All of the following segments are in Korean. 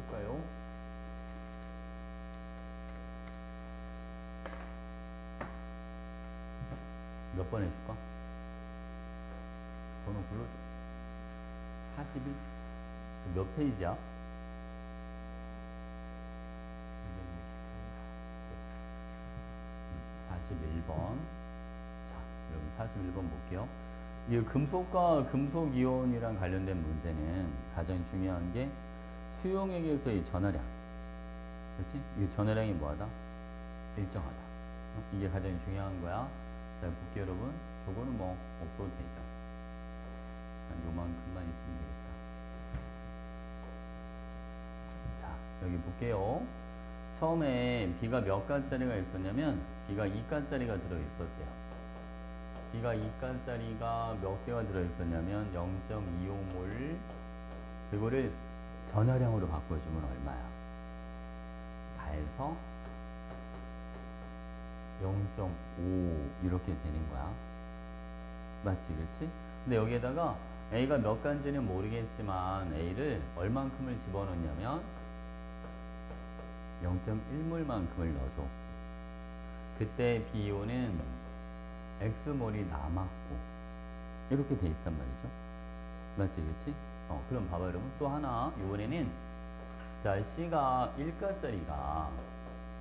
볼까요? 몇 번 했을까? 번호 불러줘. 41? 몇 페이지야? 41번. 자, 여러분 41번 볼게요. 이 금속과 금속이온이랑 관련된 문제는 가장 중요한 게 수용액에서의 전하량. 그렇지? 이 전하량이 뭐하다? 일정하다. 이게 가장 중요한 거야. 자, 볼게요, 여러분. 저거는 뭐 없어도 되죠. 한 요만큼만 있으면 되겠다. 자, 여기 볼게요. 처음에 B가 몇 가짜리가 있었냐면 B가 2가짜리가 들어있었대요. B가 2가짜리가 몇 개가 들어있었냐면 0.25몰. 이거를 전하량으로 바꿔주면 얼마야? 다해서 0.5 이렇게 되는 거야. 맞지, 그렇지? 근데 여기에다가 A가 몇 간지는 모르겠지만 A를 얼만큼을 집어넣냐면 0.1몰만큼을 넣어줘. 그때 B이온은 X몰이 남았고 이렇게 돼 있단 말이죠. 맞지, 그렇지? 그럼 봐봐, 여러분. 또 하나, 이번에는 자, C가 1가짜리가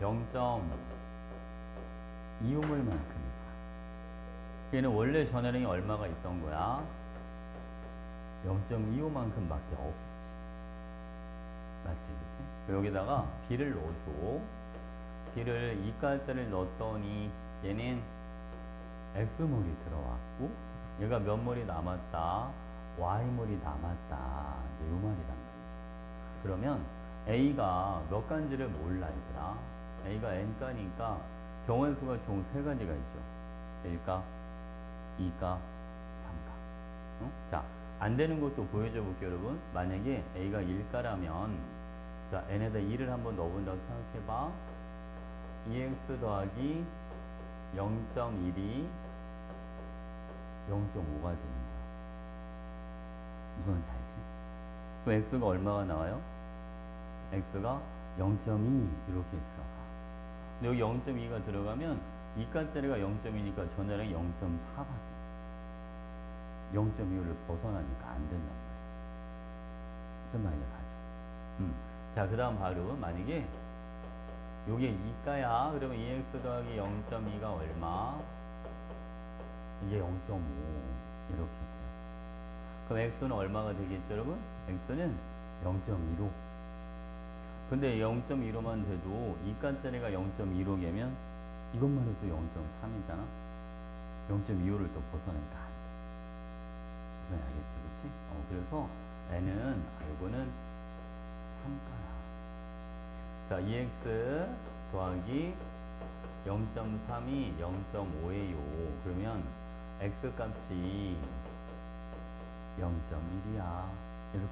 0.25몰만큼이다. 얘는 원래 전하량이 얼마가 있던 거야? 0.25만큼밖에 없지. 맞지, 그치? 여기다가 B를 넣어줘. B를 2가짜리를 넣었더니 얘는 X몰이 들어왔고 얘가 몇 몰이 남았다? Y몰이 남았다. 이제 요 말이란 말이야. 그러면 A가 몇 간지를 몰라, 얘들아. A가 N가니까 경원수가 총 3가지가 있죠. 1가, 2가, 3가. 자, 안 되는 것도 보여줘 볼게요, 여러분. 만약에 A가 1가라면, 자, N에다 2를 한번 넣어본다고 생각해봐. 2x 더하기 0.1이 0.5가 되는 거야. 무슨 말인지 알지? 그럼 x가 얼마가 나와요? x가 0.2 이렇게 들어가. 근데 여기 0.2가 들어가면 2가짜리가 0.2니까 전하량이 0.4가 돼. 0.25를 벗어나니까 안 된단 말이야. 무슨 말인지 가죠. 자, 그 다음 바로 만약에 요게 2가야. 그러면 2x 더하기 0.2가 얼마? 이게 0.5 이렇게 돼. 그럼 x는 얼마가 되겠죠, 여러분? x는 0.15. 근데 0.15만 돼도 2가짜리가 0.15개면 이것만 해도 0.3이잖아. 0.25를 또 벗어내니까 안 돼. 무슨 알겠지, 그치? 그래서 n은 이거는 3가야. 자, 2x 더하기 0.3이 0.5예요. 그러면 x 값이 0.1이야. 이렇게 나오지.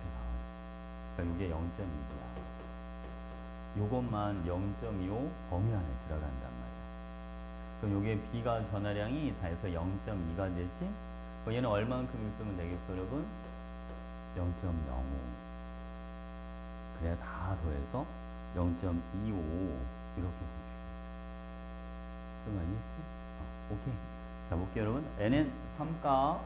그러니까 이게 0.1이야. 요것만 0.25 범위 안에 들어간단 말이야. 그럼 요게 B가 전하량이 다 해서 0.2가 되지? 그럼 얘는 얼만큼 있으면 되겠어, 여러분? 0.05. 그래야 다 더해서 0.25 이렇게 되죠. 좀 알겠지? 오케이. 자, 볼게요, 여러분. n은 3가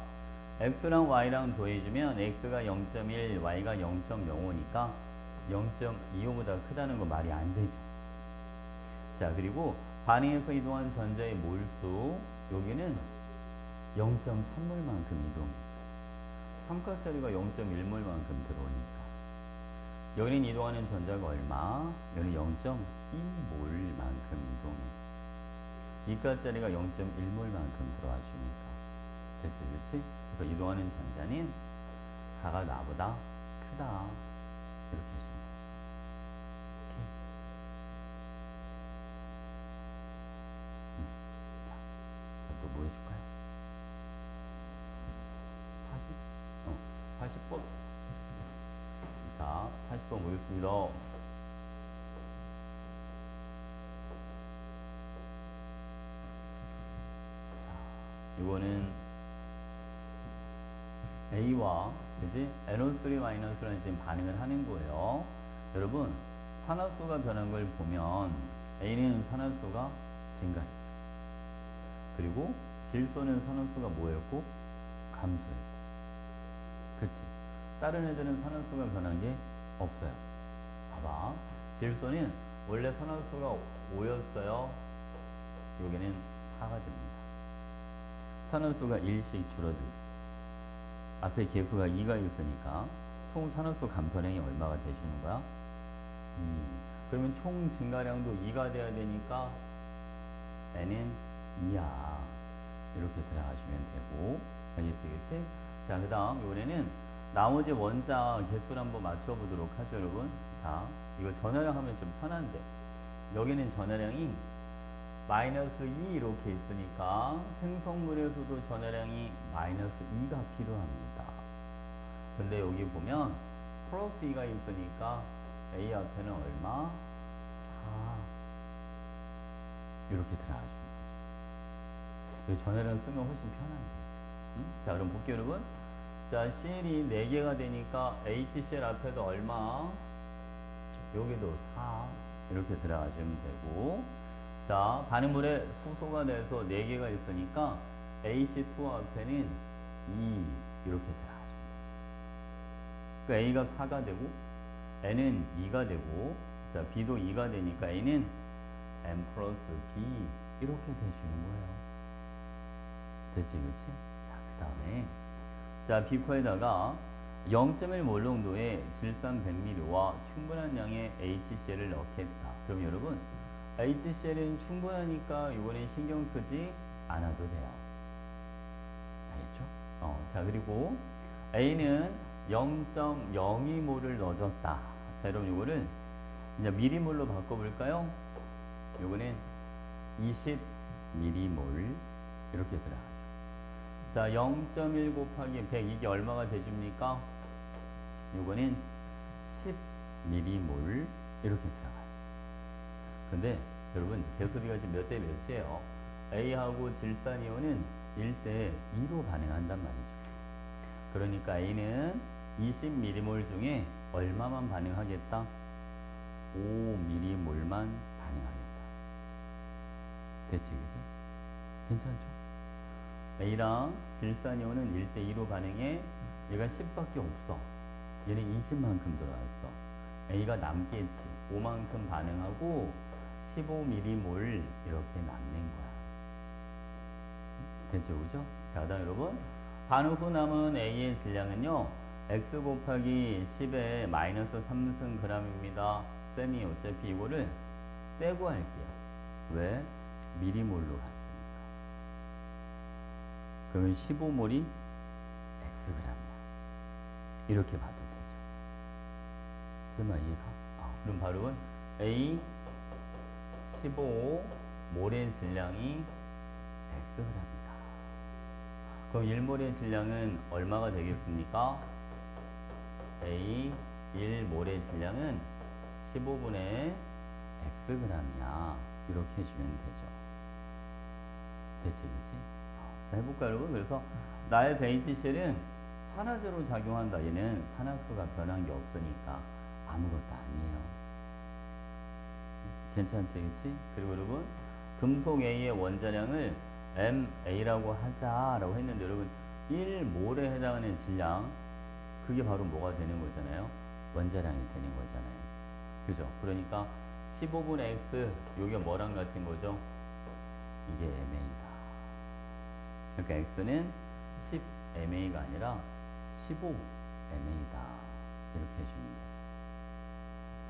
x랑 y랑 더해주면 x가 0.1, y가 0.05니까 0.25보다 크다는 거 말이 안 되죠. 자, 그리고 반응에서 이동한 전자의 몰수, 여기는 0.3몰만큼 이동해. 3가짜리가 0.1몰만큼 들어오니까. 여기는 이동하는 전자가 얼마? 여기는 0.2몰만큼 이동해. 2가짜리가 0.1몰만큼 들어와 주니까. 그치, 그치? 그래서 이동하는 전자는 가가 나보다 크다. 이렇게 해주면 돼. 오케이. 자, 또 뭐 해줄까요? 40? 40번. 자, 40번 보겠습니다. 이거는 A와 그지? NO3-는 지금 반응을 하는 거예요. 여러분, 산화수가 변한 걸 보면 A는 산화수가 증가했고, 그리고 질소는 산화수가 뭐였고? 감소했고. 그치? 다른 애들은 산화수가 변한 게 없어요. 봐봐. 질소는 원래 산화수가 5였어요. 여기는 4가 됩니다. 산화수가 1씩 줄어들고, 앞에 개수가 2가 있으니까 총 산화수 감소량이 얼마가 되시는 거야? 2. 그러면 총 증가량도 2가 돼야 되니까 N은 2야. 이렇게 들어가시면 되고, 알겠지, 그치? 자, 그 다음 이번에는 나머지 원자 개수를 한번 맞춰보도록 하죠, 여러분. 자, 이거 전화량 하면 좀 편한데, 여기는 전화량이 마이너스 2 이렇게 있으니까 생성물에서도 전화량이 마이너스 2가 필요합니다. 근데 여기 보면 플러스 2가 있으니까 A 앞에는 얼마? 4. 이렇게 들어가줍니다. 전화량 쓰면 훨씬 편합니다. 응? 자, 그럼 볼게요, 여러분. 자, CL이 4개가 되니까 HCl 앞에도 얼마? 여기도 4. 이렇게 들어가시면 되고, 자, 반응물에 수소가 돼서 4개가 있으니까 H2 앞에는 2 이렇게 들어가십니다. 그러니까 A가 4가 되고 N은 2가 되고, 자, B도 2가 되니까 A는 N 플러스 B 이렇게 되시는 거예요. 됐지, 그치? 자, 그 다음에 자, B코에다가 0.1 몰농도의 질산 100ml와 충분한 양의 HCl을 넣겠다. 그럼 여러분, HCl은 충분하니까 이번엔 신경 쓰지 않아도 돼요. 알겠죠? 자, 그리고 A는 0.02몰을 넣어줬다. 자, 여러분 이거를 이제 미리몰로 바꿔볼까요? 요거는 20ml 이렇게 들어가죠. 자, 0.1 곱하기 100 이게 얼마가 되십니까? 요거는 10ml 이렇게 들어가요. 근데 여러분 개수비가 지금 몇 대 몇이에요? A하고 질산이온은 1대 2로 반응한단 말이죠. 그러니까 A는 20ml 중에 얼마만 반응하겠다? 5ml만 반응하겠다. 됐지, 그지? 괜찮죠? A랑 질산이온은 1대 2로 반응해. 얘가 10밖에 없어. 얘는 20만큼 들어왔어. A가 남겠지. 5만큼 반응하고 15ml 이렇게 남는 거야. 됐죠, 그죠? 자, 그다음 여러분, 반응 후 남은 A의 질량은요, X 곱하기 10의 마이너스 3승g입니다. 쌤이 어차피 이거를 떼고 할게요. 왜? 미리몰로 갔으니까. 그러면 15몰이 Xg이야. 이렇게 봐도 되죠. 쌤아, 이해가? 그럼 바로 A 15몰의 질량이 Xg입니다. 그럼 1몰의 질량은 얼마가 되겠습니까? A 1몰의 질량은 15분의 Xg이야. 이렇게 해주면 되죠. 됐지, 그치? 자, 해볼까, 여러분? 그래서 나의 HCl은 산화제로 작용한다. 얘는 산화수가 변한 게 없으니까 아무것도 아니에요. 괜찮지, 그치? 그리고 여러분, 금속 A의 원자량을 MA라고 하자라고 했는데, 여러분, 1몰에 해당하는 질량, 그게 바로 뭐가 되는 거잖아요? 원자량이 되는 거잖아요. 그죠? 그러니까 15분의 X, 요게 뭐랑 같은 거죠? 이게 MA다. 그러니까 X는 10MA가 아니라 15MA다. 이렇게 해주면 돼.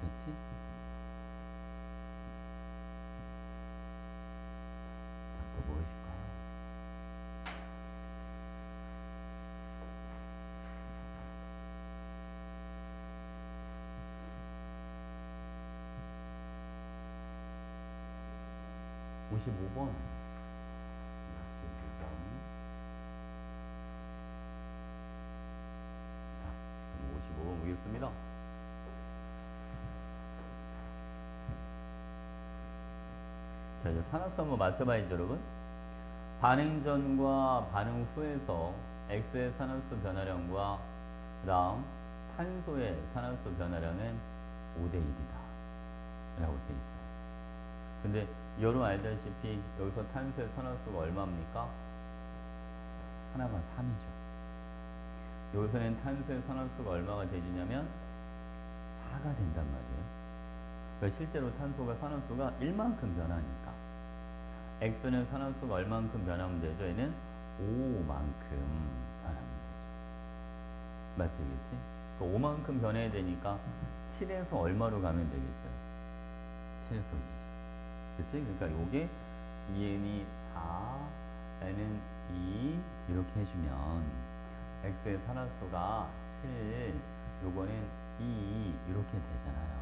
됐지? 또 무엇일까요? (55번) 보겠습니다. 자, 이제 산화수 한번 맞춰봐야죠, 여러분. 반응 전과 반응 후에서 X의 산화수 변화량과 그 다음 탄소의 산화수 변화량은 5대 1이다 라고 돼 있어요. 근데 여러분 알다시피 여기서 탄소의 산화수가 얼마입니까? 하나가 3이죠. 여기서는 탄소의 산화수가 얼마가 되지냐면 4가 된단 말이에요. 그러니까 실제로 탄소가 산화수가 1만큼 변하니까 X는 산화수가 얼만큼 변하면 되죠? 얘는 5만큼 변하면 되죠. 맞지, 그치? 5만큼 변해야 되니까 7에서 얼마로 가면 되겠어요? 7에서 2. 그치? 그러니까 요게 2n이 4, n은 2 이렇게 해주면 X의 산화수가 7, 요거는 2 이렇게 되잖아요.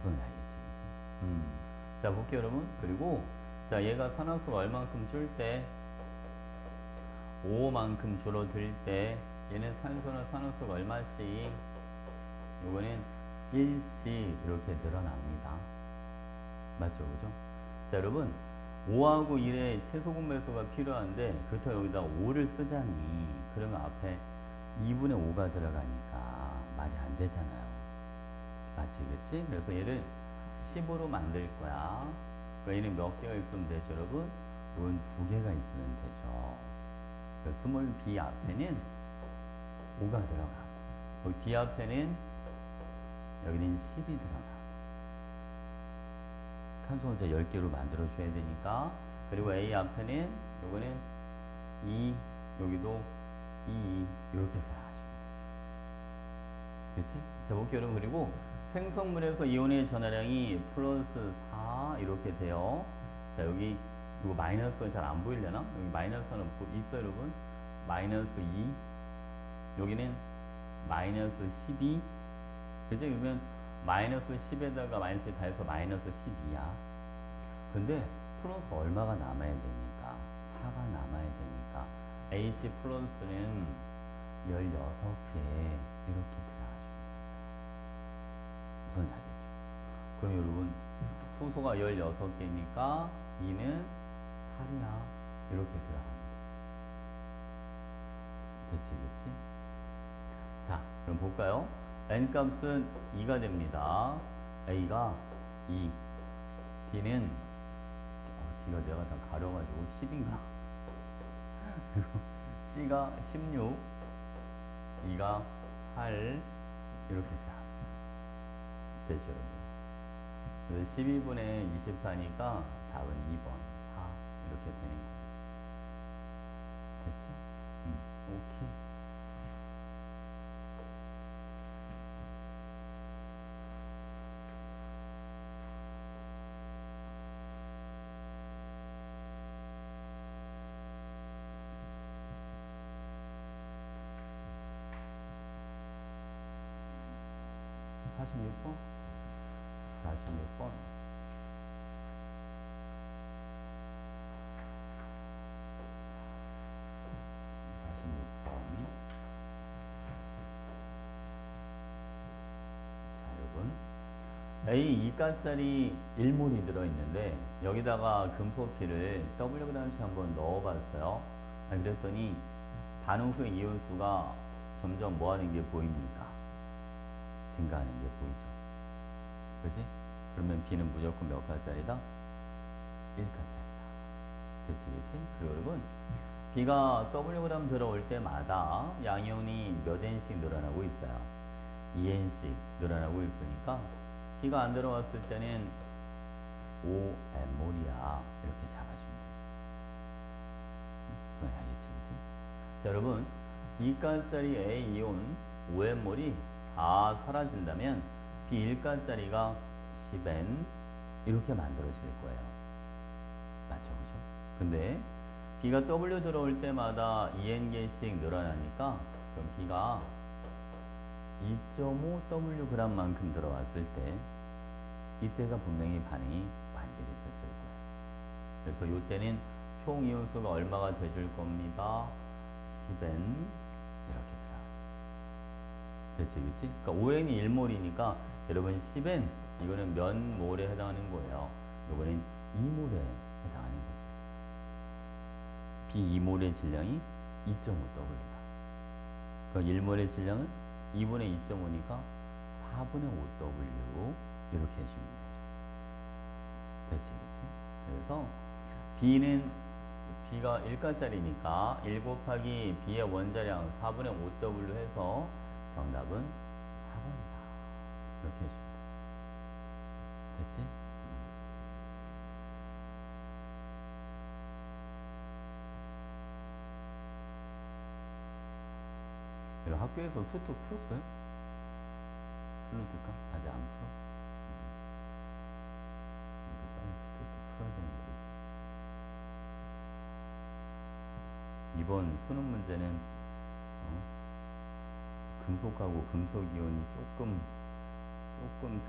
무슨 알겠지? 자, 볼게요, 여러분. 그리고 자, 얘가 산화수가 얼만큼 줄 때 5만큼 줄어들 때 얘는 산소나 산화수가 얼마씩? 요거는 1씩 이렇게 늘어납니다. 맞죠, 그죠? 자, 여러분 5하고 1의 최소 공배수가 필요한데 그렇다고 여기다 5를 쓰자니 그러면 앞에 2분의 5가 들어가니까 말이 안 되잖아요. 맞지, 그치? 그래서 얘를 10으로 만들 거야. 그러니까 얘는 몇 개가 있으면 되죠, 여러분? 이건 2개가 있으면 되죠. 그래서 스몰 b 앞에는 5가 들어가고 여기 b 앞에는 여기는 10이 들어가고 탄소 혼자 10개로 만들어 줘야 되니까. 그리고 a 앞에는 요거는 2, 여기도 2 이렇게 들어가죠. 그치? 자, 볼게요, 여러분. 그리고 생성물에서 이온의 전하량이 플러스 4 이렇게 돼요. 자, 여기 이거 마이너스가 잘 안 보이려나? 여기 마이너스는 있어요, 여러분. 마이너스 2, 여기는 마이너스 12. 그죠? 그러면 마이너스 10에다가 마이너스 다 해서 마이너스 12야. 근데 플러스 얼마가 남아야 되니까? 4가 남아야 되니까 H 플러스는 16개 이렇게 들어가죠. 무슨 알겠죠? 그럼 여러분 소소가 16개니까 2는 8이야. 이렇게 들어갑니다. 그치, 그치? 자, 그럼 볼까요? N값은 2가 됩니다. A가 2, B는 D가 내가 다 가려가지고 10인가? 그리고 C가 16, E가 8 이렇게 되죠. 그래서 12분의 24니까 답은 2번 4 이렇게 되는 거예요. 됐지? 오케이. (46번) 46번. A 2가짜리 1몰이 들어있는데 여기다가 금속피를 Wg씩 한번 넣어봤어요. 그랬더니 반응 후에 이온수가 점점 뭐하는 게 보입니까? 증가하는 게 보이죠. 그지? 그러면 B는 무조건 몇 가짜리다? 1가짜리다. 그치, 그치? 그리고 여러분 B가 Wg 들어올 때마다 양이온이 몇 N씩 늘어나고 있어요. 2N씩 늘어나고 있으니까 B가 안 들어왔을 때는 5N몰이야. 이렇게 잡아주면 돼요. 무슨 알겠지, 그치? 자, 여러분 2가짜리 A 이온 5N몰이 다 사라진다면 B 1가짜리가 10N 이렇게 만들어질 거예요. 맞죠, 그죠? 근데 B가 W 들어올 때마다 2N개씩 늘어나니까 그럼 B가 2.5 Wg만큼 들어왔을 때 이때가 분명히 반응이 반대로 됐을 거예요. 그래서 이때는 총 이온수가 얼마가 돼줄 겁니다. 10N 이렇게 들어가요. 됐지, 그치? 그러니까 5N이 1몰이니까 여러분 10N 이거는 몇 몰에 해당하는 거예요. 이거는 2몰에 해당하는 거예요. B 2몰의 질량이 2.5W다. 그럼 1몰의 질량은 2분의 2.5니까 4분의 5W 이렇게 해주면 되죠. 됐지, 그치? 그래서 B는 B가 1가짜리니까 1 곱하기 B의 원자량 4분의 5W 해서 정답은 4번이다. 이렇게 해주면 돼. 됐지? 이거 학교에서 수특 풀었어요? 술로 뜰까? 아직 안 풀어? 이거 빨리 수특도 풀어야 되는데. 이번 수능 문제는 금속하고 금속이온이 조금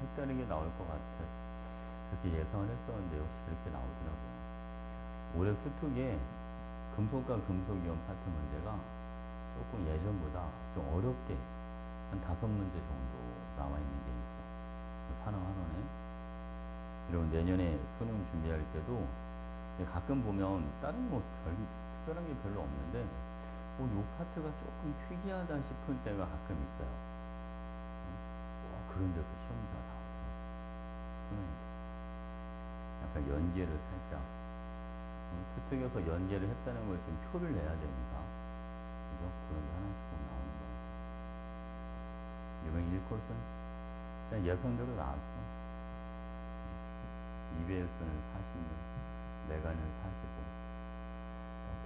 색다르게 나올 것 같아. 그렇게 예상을 했었는데 역시 그렇게 나오더라고요. 올해 수특에 금속과 금속이온 파트 문제가 조금 예전보다 좀 어렵게 한 5문제 정도 나와 있는 게 있어. 산업한원에. 그리고 내년에 수능 준비할 때도 가끔 보면 다른 뭐 특별한 게 별로 없는데 요 파트가 조금 특이하다 싶을 때가 가끔 있어요. 그런 데서 시험지가 나와요. 수능에. 약간 연계를 살짝 수특에서 연계를 했다는 걸 좀 표를 내야 되니까 그죠? 그런 게 하나씩 나오는 거예요. 이번 1코스는 그냥 예상대로 나왔어. EBS는 40명, 메가는 45.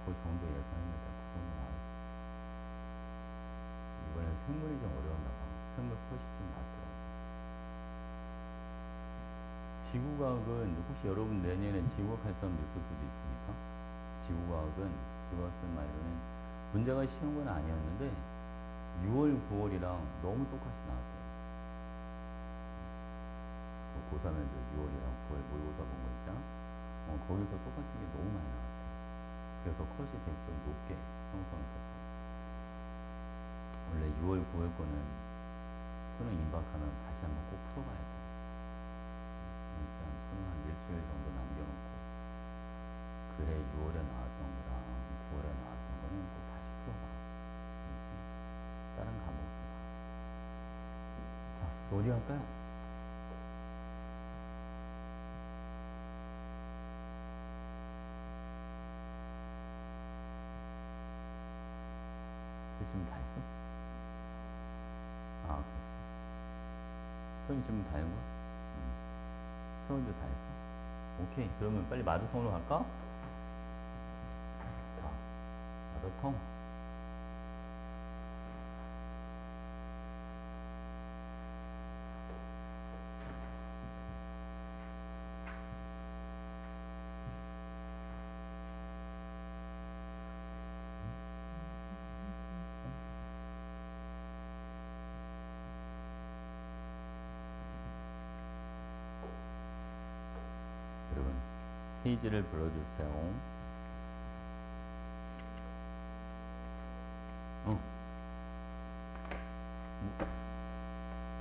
그 정도 예상입니다. 그 정도 나왔어. 이번엔 생물이 좀 어려웠나 봐. 생물 컷이 좀 낮더라고. 지구과학은 혹시 여러분 내년에 지구과학 할 사람도 있을 수도 있으니까 지구과학은 지구과학 쓸 말로는 문제가 쉬운 건 아니었는데 6월, 9월이랑 너무 똑같이 나왔대요. 고3 면접 6월이랑 9월 모의고사 본 거 있잖아? 거기서 똑같은 게 너무 많이 나왔대. 그래서 컷이 되게 좀 높게 형성했었어요. 원래 6월, 9월 거는 수능 임박하면 다시 한번 꼭 풀어봐야 돼. 일단 수능 한 일주일 정도 남겨놓고 그해 6월에 나왔던 거랑 9월에 나왔던 거는 꼭 다시 풀어봐. 그렇지? 다른 과목도 다. 자, 어디 할까요? 질문 다 했어? 아, 그랬어. 소희 질문 다 했는 거야? 서울도 다 했어? 오케이. 그러면 빨리 마두통으로 갈까? 자, 마두통. 페이지를 불러주세요.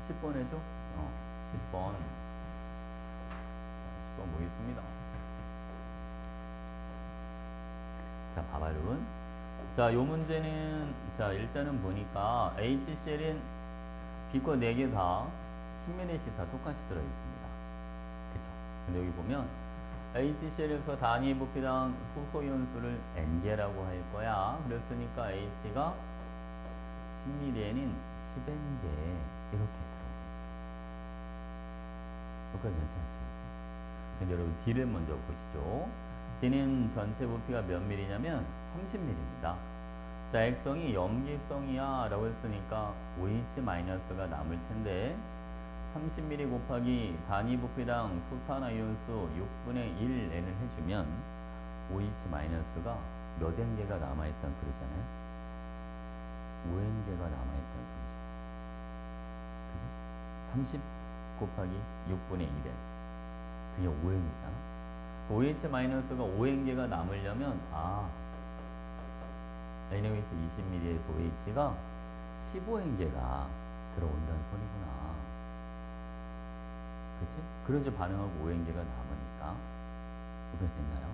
10번 해줘? 10번. 10번 보겠습니다. 자, 봐봐, 여러분. 자, 요 문제는, 자, 일단은 보니까 HCl은 B거 4개 다 10ml씩 다 똑같이 들어있습니다. 그쵸? 근데 여기 보면 HCl에서 단위 부피당 수소이온수를 N개라고 할 거야. 그랬으니까 H가 10ml에는 10N개 이렇게 들어있어. 여기까지 괜찮지? 근데 여러분 D를 먼저 보시죠. D는 전체 부피가 몇 ml냐면 30ml입니다. 자, 액성이 염기성이야 라고 했으니까 OH-가 남을 텐데 30ml 곱하기 단위 부피당 수산화이온수 6분의 1N을 해주면 OH-가 몇 N개가 남아있다는 소리잖아요. 5N개가 남아있다는 소리죠. 그지? 30 곱하기 6분의 1N. 그게 5N이잖아. OH-가 5N개가 남으려면 NaOH 20ml에서 OH가 15N개가 들어온다는 소리구나. 그치? 그래서 반응하고 5N개가 남으니까. 이렇게 됐나요?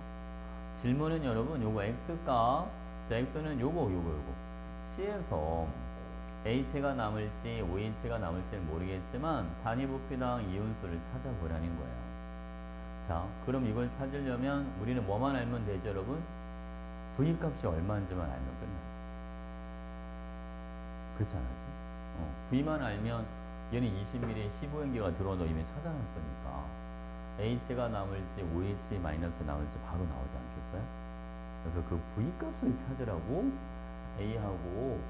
질문은 여러분, 요거 X값, 자, X는 요거. C에서 H가 남을지 OH가 남을지는 모르겠지만 단위 부피당 이온수를 찾아보라는 거예요. 자, 그럼 이걸 찾으려면 우리는 뭐만 알면 되죠, 여러분? V 값이 얼마인지만 알면 끝나요. 그렇지 않았지? V만 알면 얘는 20ml에 15행기가 들어온다고 이미 찾아놨으니까 H가 남을지 OH 마이너스 남을지 바로 나오지 않겠어요? 그래서 그 V 값을 찾으라고 A하고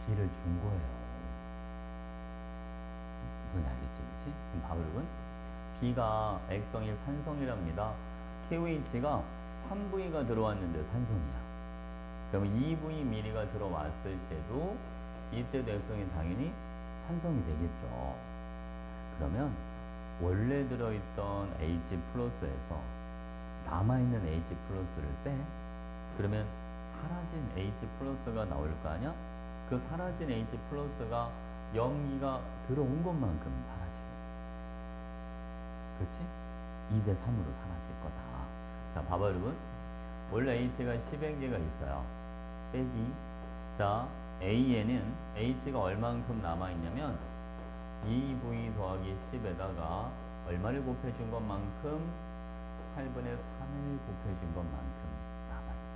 B를 준 거예요. 무슨 알겠지, 그치? 그럼 밥을은 B가 액성일 산성이랍니다. KOH가 3V가 들어왔는데 산성이야. 그러면 2V 미리가 들어왔을 때도 이때도 액성이 당연히 산성이 되겠죠. 그러면 원래 들어있던 H 플러스에서 남아있는 H 플러스를 빼. 그러면 사라진 H 플러스가 나올 거 아니야? 그 사라진 H 플러스가 염기가 들어온 것만큼 사라지고, 그렇지? 2대 3으로 사라질 거다. 자, 봐봐 여러분. 원래 H가 10행계가 있어요. 빼기. 자, A에는 H가 얼만큼 남아있냐면 2V 더하기 10에다가 얼마를 곱해준 것만큼 8분의 3을 곱해준 것만큼 남아있다.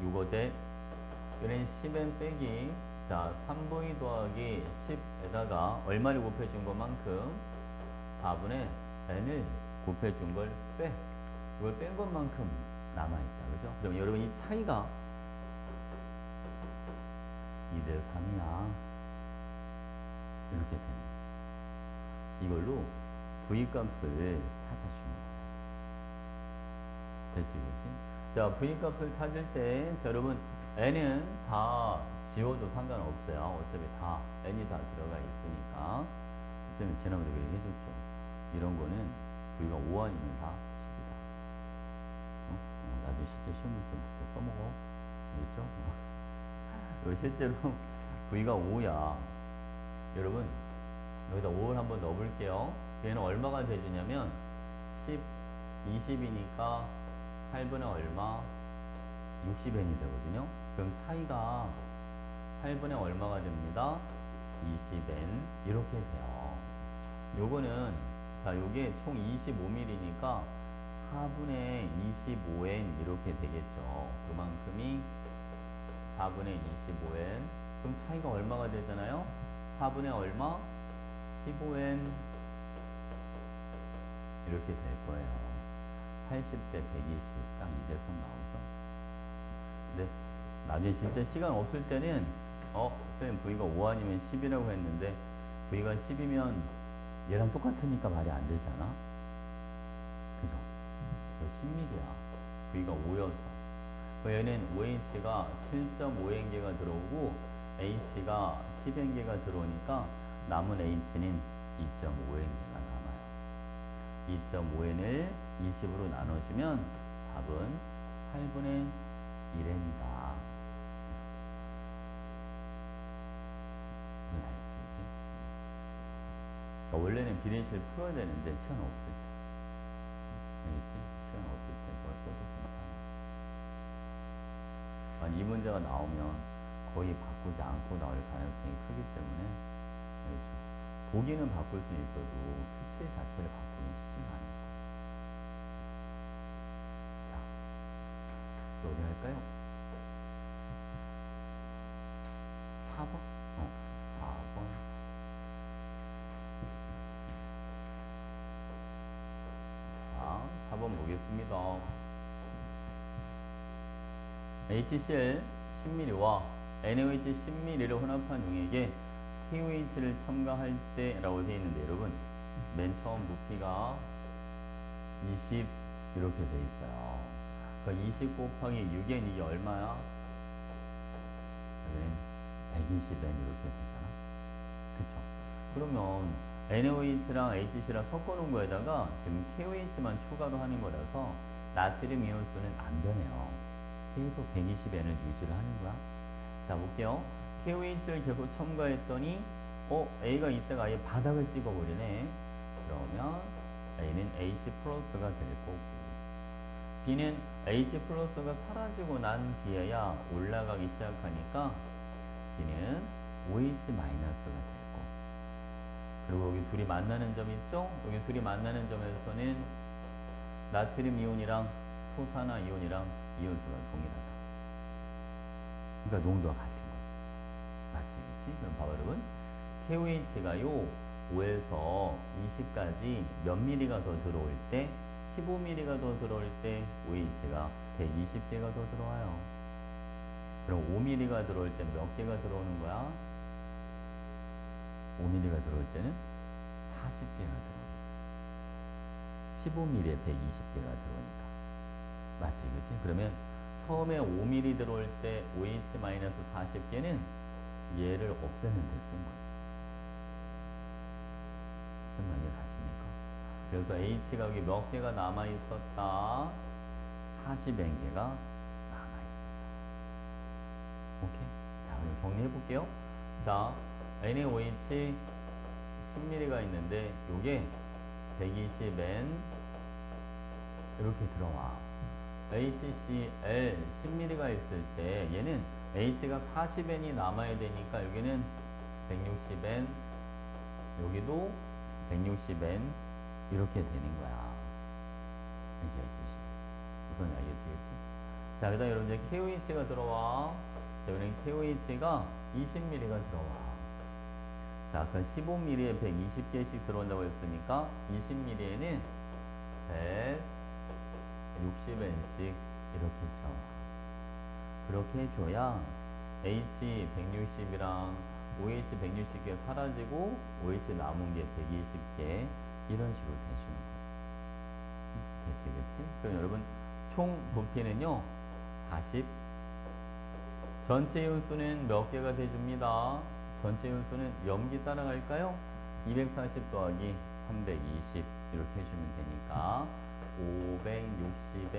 요거 대 얘는 10n 빼기, 자 3V 더하기 10에다가 얼마를 곱해준 것만큼 4분의 n을 곱해준 걸 빼. 이걸 뺀 것만큼 남아있다. 그죠? 그럼 여러분 이 차이가 2대 3이야. 이렇게 되는. 이걸로 V 값을 찾아주면 돼요. 됐지, 그치? 자, V 값을 찾을 때, 자, 여러분, N은 다 지워도 상관없어요. 어차피 다, N이 다 들어가 있으니까. 선생님, 지난번에 그 얘기 해줬죠. 이런 거는 V가 5 아니면 다 10이다. 나중에 실제 시험 볼 때 써먹어. 알겠죠? 실제로 V가 5야. 여러분, 여기다 5를 한번 넣어볼게요. 얘는 얼마가 돼주냐면 10, 20이니까 8분의 얼마? 60n이 되거든요. 그럼 차이가 8분의 얼마가 됩니다. 20n 이렇게 돼요. 요거는 자, 요게 총 25mm니까 4분의 25n 이렇게 되겠죠. 그만큼이 4분의 25n. 그럼 차이가 얼마가 되잖아요? 4분의 얼마? 15n. 이렇게 될 거예요. 80대 120, 딱 2대 3 나오죠. 근데 나중에 진짜 시간 없을 때는 선생님 V가 5 아니면 10이라고 했는데 V가 10이면 얘랑 똑같으니까 말이 안 되잖아. 그죠? 10mm야. V가 5여서. 얘는 OH가 7.5행계가 들어오고 H가 10행계가 들어오니까 남은 H는 2.5행계가 남아요. 2.5n을 20으로 나눠주면 답은 8분의 1n이다. 무슨 알겠지? 그러니까 원래는 비례식을 풀어야 되는데 시간 없을 때. 알겠지? 시간 없을 때 그걸 써도 괜찮아. 이 문제가 나오면 거의 바꾸지 않고 나올 가능성이 크기 때문에, 알겠죠? 보기는 바꿀 수 있어도 수치 자체를 바꾸긴 쉽지가 않아요. 자, 또 어디 할까요? 4번? 4번. 자, 4번 보겠습니다. HCl 10ml와 NaOH 10ml를 혼합한 용액에 KOH를 첨가할 때 라고 되어 있는데, 여러분 맨 처음 부피가 20 이렇게 돼 있어요. 그러니까 20 곱하기 6n 이게 얼마야? 120n 이렇게 되잖아. 그쵸? 그러면 NaOH랑 HC랑 섞어 놓은 거에다가 지금 KOH만 추가로 하는 거라서 나트륨 이온수는 안 변해요. 계속 120n을 유지를 하는 거야. 자, 볼게요. KOH를 계속 첨가했더니 A가 이때가 아예 바닥을 찍어버리네. 그러면 A는 H 플러스가 될 거고, B는 H 플러스가 사라지고 난 뒤에야 올라가기 시작하니까 B는 OH 마이너스가 되고, 그리고 여기 둘이 만나는 점 있죠? 여기 둘이 만나는 점에서는 나트륨 이온이랑 소산화 이온이랑 이온수가 동일하다. 그러니까 농도가 같은 거지. 맞지, 그치? 그럼 봐봐, 여러분. KOH가요, 5에서 20까지 몇 미리가 더 들어올 때, 15mm가 더 들어올 때 OH가 120개가 더 들어와요. 그럼 5mm가 들어올 때 몇 개가 들어오는 거야? 5mm가 들어올 때는 40개가 들어오니까. 15mm에 120개가 들어오니까. 맞지, 그치? 그러면 처음에 5mm 들어올 때 OH-40개는 얘를 없애면 됐은 거지. 무슨 말이 가십니까? 그래서 H가 여기 몇 개가 남아있었다? 40N개가 남아있었다. 오케이? 자, 그럼 정리해볼게요. 자, NaOH 10mm가 있는데, 요게 120N 이렇게 들어와. HCl 10mm가 있을 때, 얘는 H가 40N이 남아야 되니까, 여기는 160N, 여기도 160N, 이렇게 되는 거야. 이렇게 했지. 무슨 알겠지, 그치? 자, 그 다음에 여러분, 이제 KOH가 들어와. 자, 여기는 KOH가 20mm가 들어와. 자, 그럼 15mm에 120개씩 들어온다고 했으니까, 20mm에는 160N씩 이렇게 들어와. 그렇게 해줘야 H 160이랑 OH 160개 사라지고, OH 남은 게 120개, 이런 식으로 되시는 거예요. 됐지, 그치? 그럼 여러분, 총 부피는요, 40. 전체 이온수는 몇 개가 돼줍니다. 전체 이온수는 염기 따라갈까요? 240 더하기 320 이렇게 해주면 되니까 560N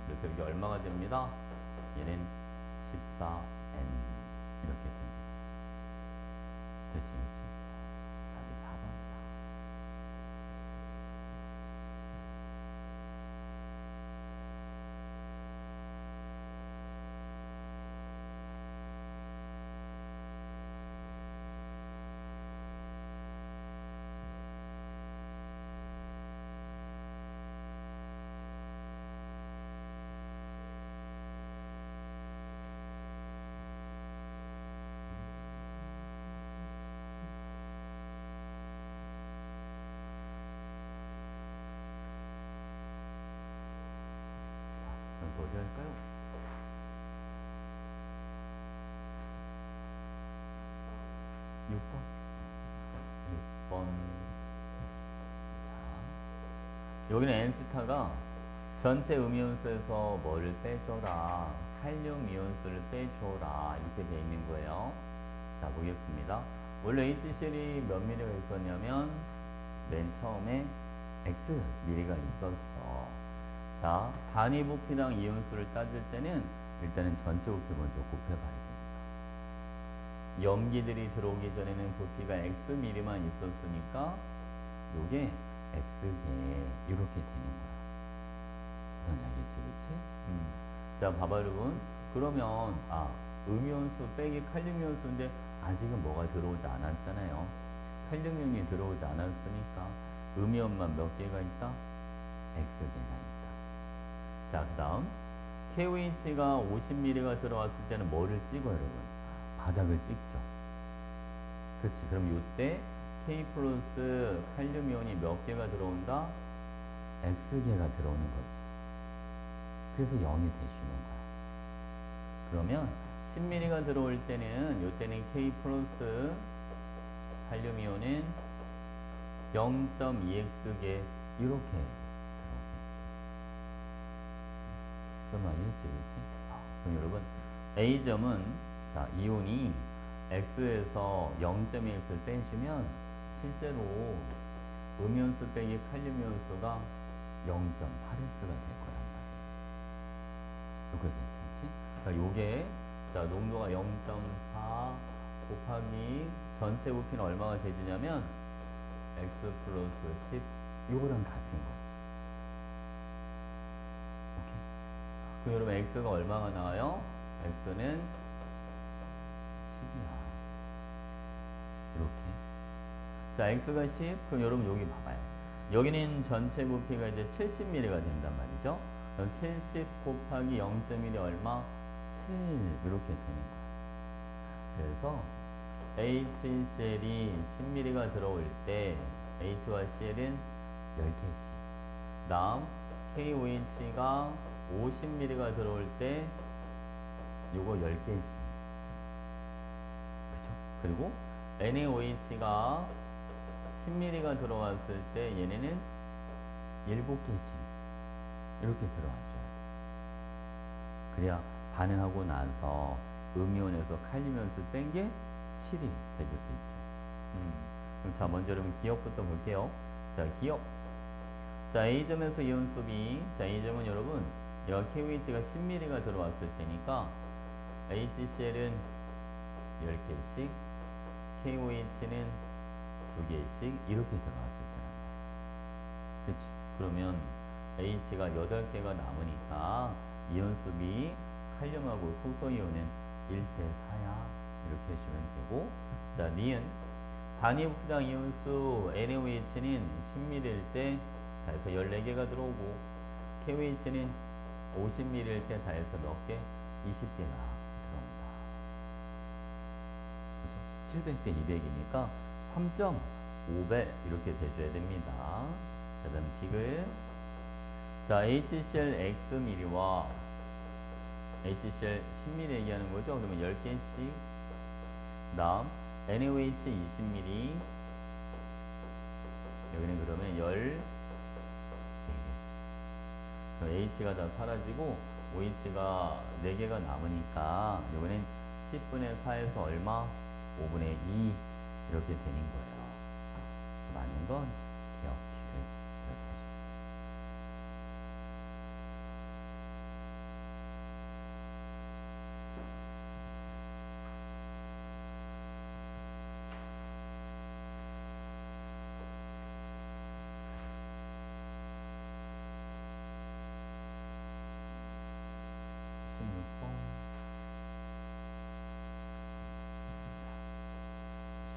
이렇게 여기 얼마가 됩니다. 얘는 14N 이렇게 됩니다. 됐지, 그치? 답이 4번이다. 그럼 어디 할까요? 6번. 자, 여기는 N스타가 전체 음이온수에서 뭐를 빼줘라. 칼륨 이온수를 빼줘라. 이렇게 돼 있는 거예요. 자, 보겠습니다. 원래 HCl이 몇 미리가 있었냐면 맨 처음에 X 미리가 있었어. 자, 단위 부피당 이온수를 따질 때는 일단은 전체 부피 먼저 곱해봐야 됩니다. 염기들이 들어오기 전에는 부피가 X 미리만 있었으니까 요게 X개 이렇게 되는 거야. 무슨 알겠지, 그치? 자, 봐봐 여러분. 그러면 음이온수 빼기 칼륨이온수인데 아직은 뭐가 들어오지 않았잖아요. 칼륨이온이 들어오지 않았으니까 음이온만 몇 개가 있다? X개가 있다. 자, 그 다음 KOH가 50ml가 들어왔을 때는 뭐를 찍어요, 여러분? 바닥을 찍죠. 그치? 그럼 이때 K 플러스 칼륨이온이 몇 개가 들어온다? X개가 들어오는 거지. 그래서 0이 되시는 거야. 그러면 10ml가 들어올 때는 이때는 K 플러스 칼륨이온은 0.2X개 이렇게 들어오겠죠. 무슨 말이지, 그치? 그럼 여러분 A점은 자, 이온이 X에서 0.1을 빼주면 실제로 음이온수 빼기 칼륨이온수가 0.8X가 될 거란 말이에요. 이거 괜찮지? 그러니까 요게 자, 농도가 0.4 곱하기 전체 부피는 얼마가 되지냐면 X 플러스 10 요거랑 같은 거지. 오케이? 그럼 여러분 X가 얼마가 나와요? X는 10이야. 자, x가 10. 그럼 여러분 여기 봐봐요. 여기는 전체 부피가 이제 70mm가 된단 말이죠. 그럼 70 곱하기 0.1이 얼마? 7 이렇게 되는 거예요. 그래서 HCl이 10mm가 들어올 때 H와 Cl은 10개씩. 다음 KOH가 50mm가 들어올 때 요거 10개씩. 그죠? 그리고 NaOH가 10mm가 들어왔을 때 얘네는 7개씩 이렇게 들어왔죠. 그래야 반응하고 나서 음이온에서 칼륨이온을 뺀 게 7이 되줄 수 있죠. 그럼 자, 먼저 여러분 기억부터 볼게요. 자, 기억. 자, A점에서 이온수 B. 자, A점은 여러분 여기 KOH가 10mm가 들어왔을 때니까 HCl은 10개씩, KOH는 2개씩 이렇게 들어왔을 때랍니다. 그치? 그러면 H가 8개가 남으니까 이온수 B 칼륨하고 소소이온은 1대 4야. 이렇게 해주면 되고, 자, 니은 단위 부피당 이온수 NaOH는 10ml일 때 자에서 14개가 들어오고, KOH는 50ml일 때 자에서 몇 개? 20개가 들어옵니다. 그죠? 700대 200이니까 3.5배 이렇게 돼줘야 됩니다. 자, 다음 디귿. 자, HCl Xml와 HCl 10ml 얘기하는 거죠. 그러면 10개씩. 다음 NaOH 20ml. 여기는 그러면 14개씩. 그럼 H가 다 사라지고 OH가 4개가 남으니까 여기는 10분의 4에서 얼마? 5분의 2 이렇게 되는 거예요. 맞는 건 기억, 디귿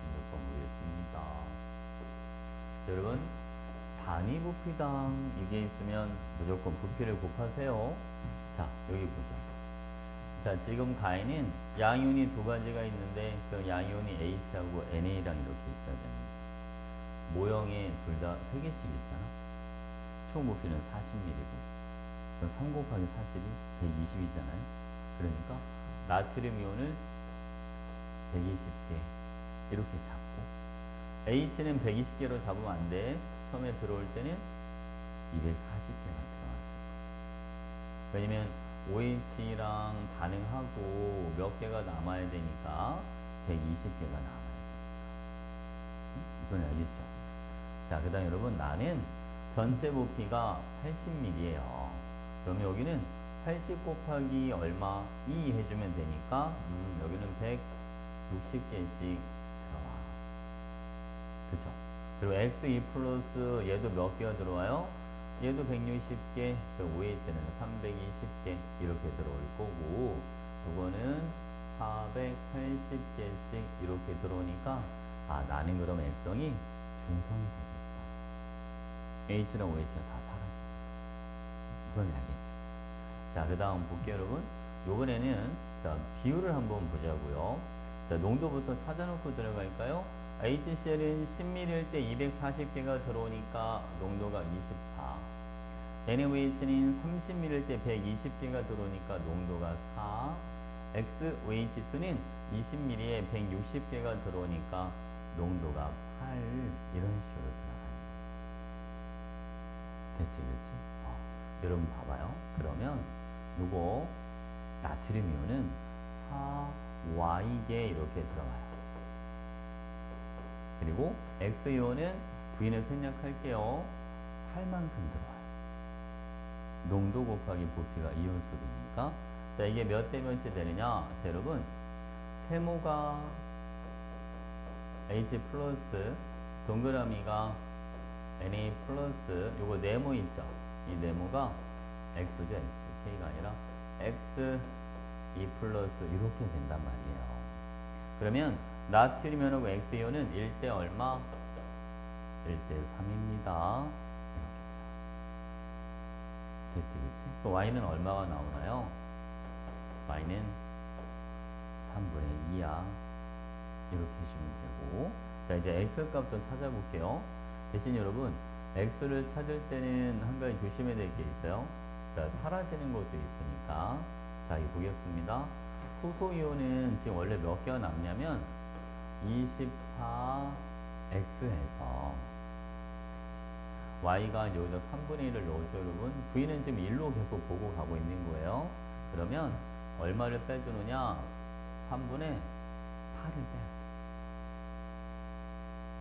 이렇게 해줍니다. 여러분, 단위 부피당 이게 있으면 무조건 부피를 곱하세요. 자, 여기 보죠. 자, 지금 가에는 양이온이 2가지가 있는데 그 양이온이 H하고 NA랑 이렇게 있어야 됩니다. 모형에 둘 다 3개씩 있잖아. 총 부피는 40ml고 그럼 3 곱하기 40이 120이잖아요. 그러니까 나트륨 이온을 120개 이렇게 잡고, H는 120개로 잡으면 안 돼. 처음에 들어올 때는 240개만 들어왔을 거야. 왜냐면 OH랑 반응하고 몇 개가 남아야 되니까 120개가 남아야 되니까. 무슨 알겠죠? 자, 그 다음 여러분, 나는 전체 부피가 80ml예요. 그러면 여기는 80 곱하기 얼마? 2 해주면 되니까 여기는 160개씩 그죠? 그리고 X2 플러스 얘도 몇 개가 들어와요? 얘도 160개, OH는 320개 이렇게 들어올 거고, 이거는 480개씩 이렇게 들어오니까 나는 그럼 X성이 중성이 되겠다. H랑 OH가 다 사라집니다. 그건 알겠죠? 자, 그 다음 볼게요, 여러분. 요번에는 자, 비율을 한번 보자고요. 자, 농도부터 찾아놓고 들어갈까요? HCl은 10ml일 때 240개가 들어오니까 농도가 24. NaOH는 30ml일 때 120개가 들어오니까 농도가 4. XOH2는 20ml에 160개가 들어오니까 농도가 8. 이런 식으로 들어가요. 됐지, 그치? 여러분 봐봐요. 그러면 요거 나트륨 이온은 4Y개 이렇게 들어가요. 그리고 X이온은 V는 생략할게요. 8만큼 들어와요. 농도 곱하기 부피가 이온수비니까. 자, 이게 몇 대 몇이 되느냐? 자, 여러분, 세모가 H 플러스, 동그라미가 Na 플러스, 요거 네모 있죠? 이 네모가 X죠, X. K가 아니라 X 2 플러스 이렇게 된단 말이에요. 그러면 나트륨이온하고 X이온은 1대 얼마? 1대 3입니다. 이렇게. 그치? 또 y는 얼마가 나오나요? y는 3분의 2야. 이렇게 해주면 되고. 자, 이제 x 값도 찾아볼게요. 대신 여러분, x를 찾을 때는 한 가지 조심해야 될 게 있어요. 자, 사라지는 것도 있으니까. 자, 이거 보겠습니다. 수소이온은 지금 원래 몇 개가 남냐면 24x에서 y가 여기다 3분의 1을 넣어줘 여러분. v는 지금 1로 계속 보고 가고 있는 거예요. 그러면 얼마를 빼주느냐? 3분의 8을 빼.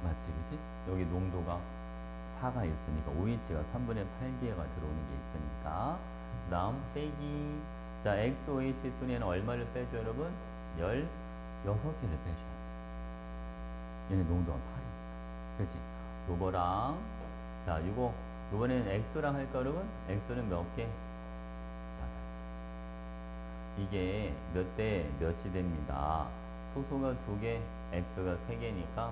맞지, 그치? 여기 농도가 4가 있으니까 OH가 3분의 8개가 들어오는 게 있으니까. 그 다음 빼기. 자, XOH2에는 얼마를 빼줘 여러분? 16개를 빼줘요. 얘는 농도가 8이니까. 그치? 요거랑, 자, 요번에는 X랑 할까 여러분? X는 몇 개? 이게 몇 대 몇이 됩니다. 소수가 2개, X가 3개니까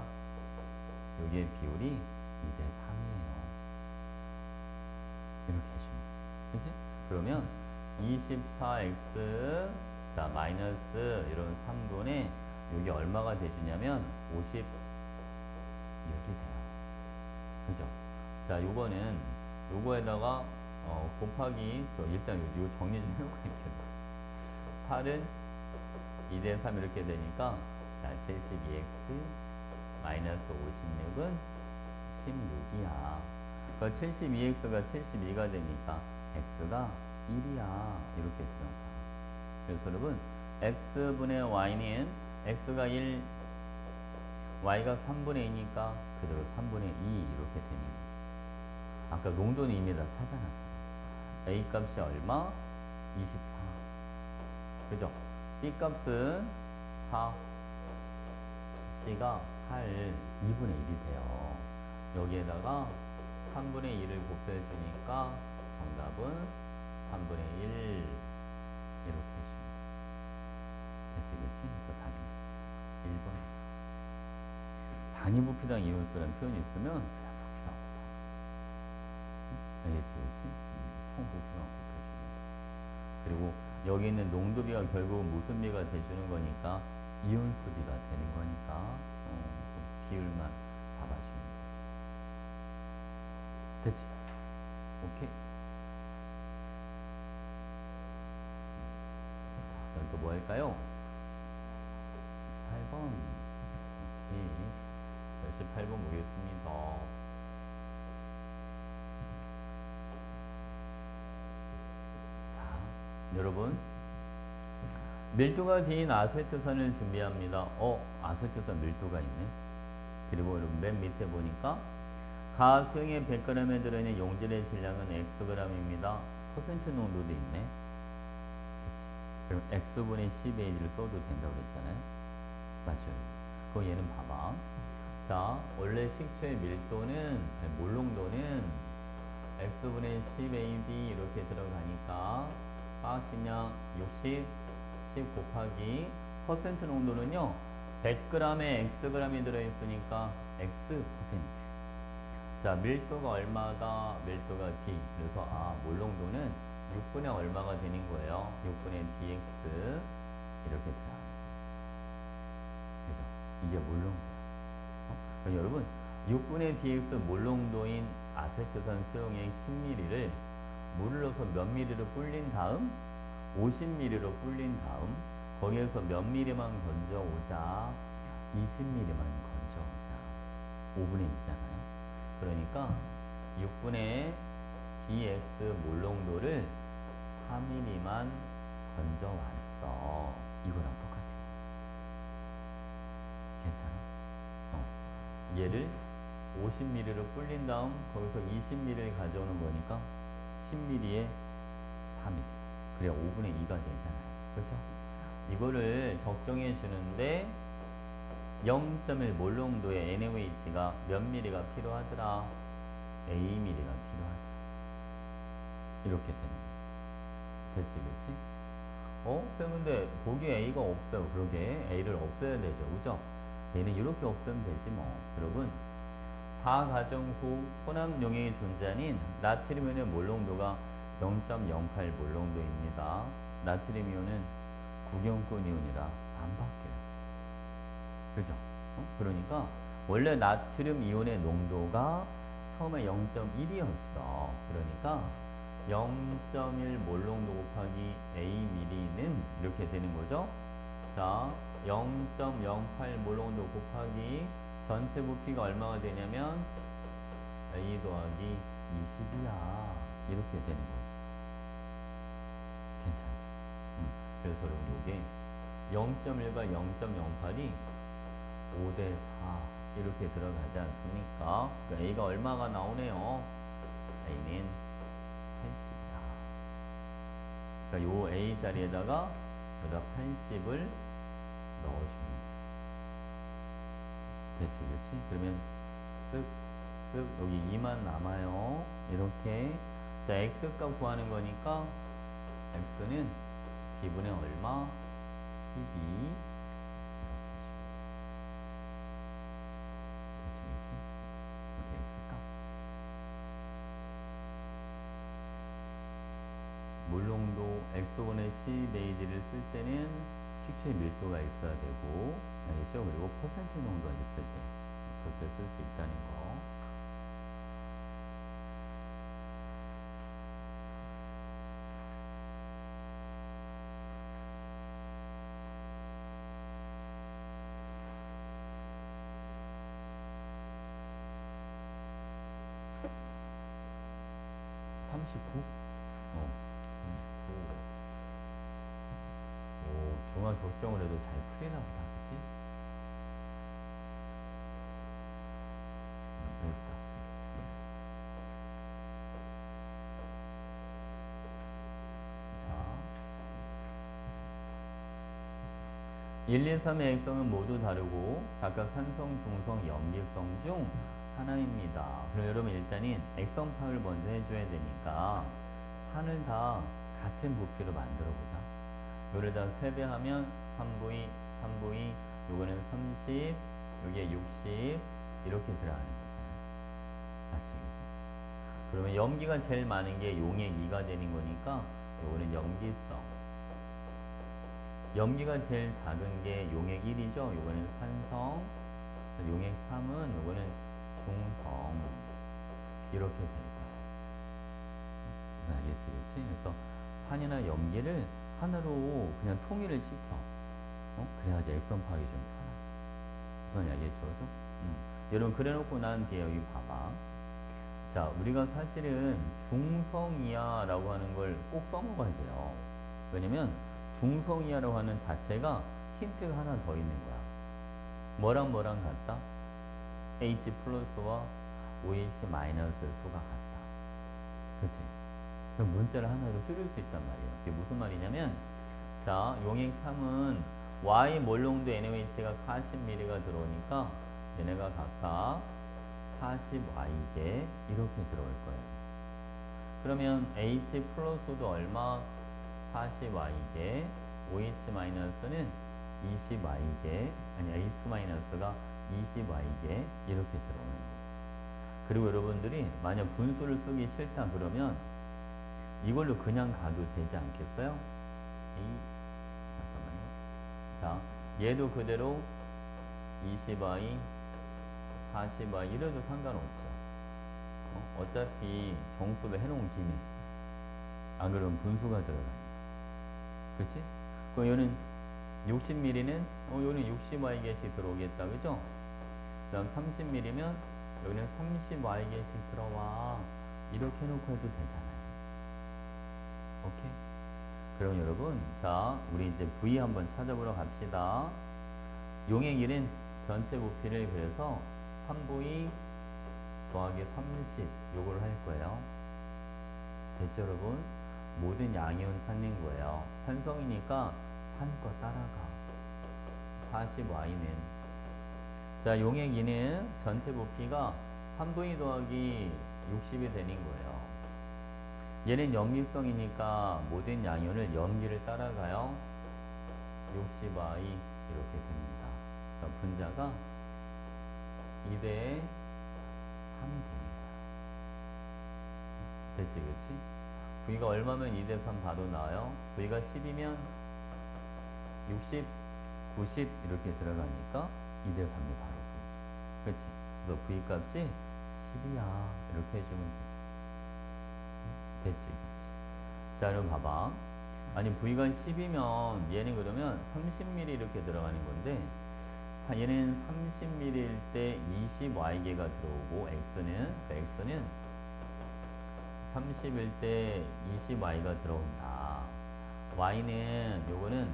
여기에 비율이 2대 3이에요. 이렇게 해주면 되지. 그치? 그러면 24x 자 마이너스 이런 3분의 여기 얼마가 돼주냐면 56이 돼요. 그죠? 자 요거는 요거에다가 곱하기 일단 요 정리 좀 해놓고 있겠다. 8은 2대 3 이렇게 되니까 자 72x 마이너스 56은 16이야. 그러니까 72x가 72가 되니까 x가 1이야. 이렇게 들어가. 그래서 여러분 x분의 y는 x가 1, y가 3분의 2니까 그대로 3분의 2 이렇게 되는 거예요. 아까 농도는 이미 다 찾아놨잖아. a 값이 얼마? 24. 그죠? b 값은 4, c가 8, 2분의 1이 돼요. 여기에다가 3분의 1을 곱해주니까 정답은 3분의 1 이렇게 해줍니다. 그치 그치? 그래서 답이 1번. 단위부피당 이온수라는 표현이 있으면 그냥 부피만 곱하. 알겠지 그치? 총 부피만 곱해주면. 그리고 여기 있는 농도비가 결국은 무슨 비가 돼주는 거니까 이온수비가 되는 거니까 비율만 잡아주면 돼. 됐지? 오케이? 그럼 또 뭐 할까요? 18번. 오케이. 18번 보겠습니다. 자, 여러분. 밀도가 긴 아세트산을 준비합니다. 아세트산 밀도가 있네. 그리고 맨 밑에 보니까 가수용의 100g에 들어있는 용질의 질량은 xg입니다. 퍼센트 농도도 있네. 그치? 그럼 x분의 10A를 써도 된다고 그랬잖아요. 맞죠? 그럼 얘는 봐봐. 자, 원래 식초의 밀도는, 몰농도는 x분의 10AB 이렇게 들어가니까 화학식량 60, 10 곱하기 퍼센트 농도는요 100g에 xg이 들어있으니까 x%. 자 밀도가 얼마다? 밀도가 d. 그래서 몰농도는 6분의 얼마가 되는 거예요? 6분의 dx 이렇게 들어갑니다. 그래서 이게 몰농도야. 그럼 여러분 6분의 dx 몰농도인 아세트산 수용액 10ml를 물을 넣어서 몇 ml로 불린 다음 50ml로 불린 다음 거기에서 몇 ml만 건져오자? 20ml만 건져오자. 5분의 2잖아요. 그러니까 6분의 dx 몰농도를 4ml만 건져왔어. 이거랑 똑같아요. 괜찮아? 얘를 50ml로 불린 다음 거기서 20ml를 가져오는 거니까 10ml에 4ml. 그래야 5분의 2가 되잖아요. 그렇죠? 이거를 적정해 주는데 0.1 몰농도의 NaOH가 몇 ml가 필요하더라? Aml가 필요하더라. 이렇게 되는 거야. 됐지, 그치? 쌤, 근데 보기에 A가 없어요. 그러게 A를 없애야 되죠. 그죠? 얘는 이렇게 없애면 되지 뭐. 여러분 가가정 후 혼합 용액이 존재하는 나트륨의 몰농도가 0.08 몰농도입니다. 나트륨 이온은 구경권 이온이라 안 바뀌어요. 그죠? 그러니까 원래 나트륨 이온의 농도가 처음에 0.1이었어. 그러니까 0.1 몰농도 곱하기 Aml는 이렇게 되는 거죠. 자, 0.08 몰농도 곱하기 전체 부피가 얼마가 되냐면 A 더하기 20이야. 이렇게 되는 거지. 괜찮아. 그래서 여러분 이게 0.1과 0.08이 5대 4 이렇게 들어가지 않습니까? 그러니까 A가 얼마가 나오네요. A는 80이다. 그러니까 요 A 자리에다가 여기다 80을 넣어줍니다. 됐지, 그렇지? 그러면 쓱 여기 2만 남아요. 이렇게. 자, X값 구하는 거니까 X는 B분의 얼마? 12. 물농도 X분의 10Ag를 쓸 때는 식초의 밀도가 있어야 되고, 알겠죠? 그리고 퍼센트 농도가 있을 때 그렇게 쓸 수 있다는 거. 중앙 적정을 해도 잘 풀리나 보다, 그치? 여기다. 1, 2, 3의 액성은 모두 다르고 각각 산성, 중성, 염기성 중 하나입니다. 그럼 여러분 일단은 액성 파악을 먼저 해줘야 되니까 산을 다 같은 부피로 만들어 보자. 요를 다 3배하면 3V, 3V, 요거는 30, 여기에 60 이렇게 들어가는 거잖아요. 맞지, 그치? 그러면 염기가 제일 많은 게 용액 2가 되는 거니까 요거는 염기성. 염기가 제일 작은 게 용액 1이죠. 요거는 산성. 용액 3은 요거는 중성. 이렇게 될 거예요. 그래서 알겠지, 그치? 그래서 산이나 염기를 하나로 그냥 통일을 시켜. 그래야지 액성 파악이 좀 편하지. 무슨 알겠죠, 그죠? 여러분 그래놓고 난 뒤에 여기 봐봐. 자, 우리가 사실은 중성이야라고 하는 걸 꼭 써먹어야 돼요. 왜냐면 중성이야라고 하는 자체가 힌트가 하나 더 있는 거야. 뭐랑 같다? H 플러스와 OH 마이너스의 수가 같다. 그치? 그럼 문자를 하나로 줄일 수 있단 말이에요. 그게 무슨 말이냐면, 자, 용액 3은 Y 몰농도 NaOH가 40ml가 들어오니까 얘네가 각각 40Y개 이렇게 들어올 거예요. 그러면 H 플러스도 얼마? 40Y개, OH 마이너스는 20Y개, 아니 H 마이너스가 20Y개 이렇게 들어오는 거예요. 그리고 여러분들이 만약 분수를 쓰기 싫다 그러면 이걸로 그냥 가도 되지 않겠어요? 잠깐만요. 자, 얘도 그대로 20Y, 40Y 이래도 상관없죠. 어차피 정수를 해놓은 김에 안 그러면 분수가 들어가니까. 그치? 그럼 얘는 60ml는 여기는 60Y개씩 들어오겠다. 그죠? 그 다음 30ml면 여기는 30Y개씩 들어와. 이렇게 해놓고 해도 되잖아요. 오케이? 그럼 여러분, 자, 우리 이제 V 한번 찾아보러 갑시다. 용액 1은 전체 부피를 그래서 3V 더하기 30 요걸 할 거예요. 됐죠, 여러분? 모든 양이온 찾는 거예요. 산성이니까 산 거 따라가. 40Y는 자, 용액 2는 전체 부피가 3V 더하기 60이 되는 거예요. 얘는 염기성이니까 모든 양이온을 염기를 따라가요. 60Y 이렇게 됩니다. 그러니까 분자가 2대 됐지, 그치? V가 얼마면 2대3 바로 나와요? V가 10이면 60, 90 이렇게 들어가니까 2대3이 바로 V. 그치? 그래서 V 값이 10이야. 이렇게 해주면 돼. 됐지, 그치? 자, 그럼 봐봐. 아니, V가 10이면 얘는 그러면 30mm 이렇게 들어가는 건데, 얘는 30mm일 때 20Y개가 들어오고, X는 30일 때 20Y가 들어온다. Y는, 요거는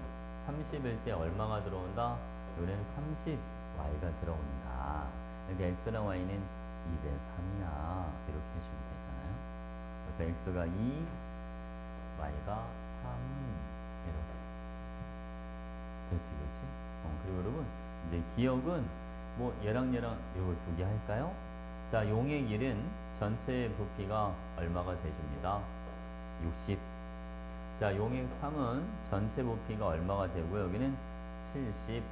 30일 때 얼마가 들어온다? 요는 30Y가 들어온다. 그러니까 X랑 Y는 2대3이야. 이렇게 해주면 되잖아요. 그래서 X가 2, Y가 3. 이렇게. 됐지, 그치? 그리고 여러분, 이제 기억은 뭐 얘랑 요거 두 개 할까요? 자, 용의 1은 전체 부피가 얼마가 돼줍니다? 60. 자, 용의 3은 전체 부피가 얼마가 되고요? 여기는 70.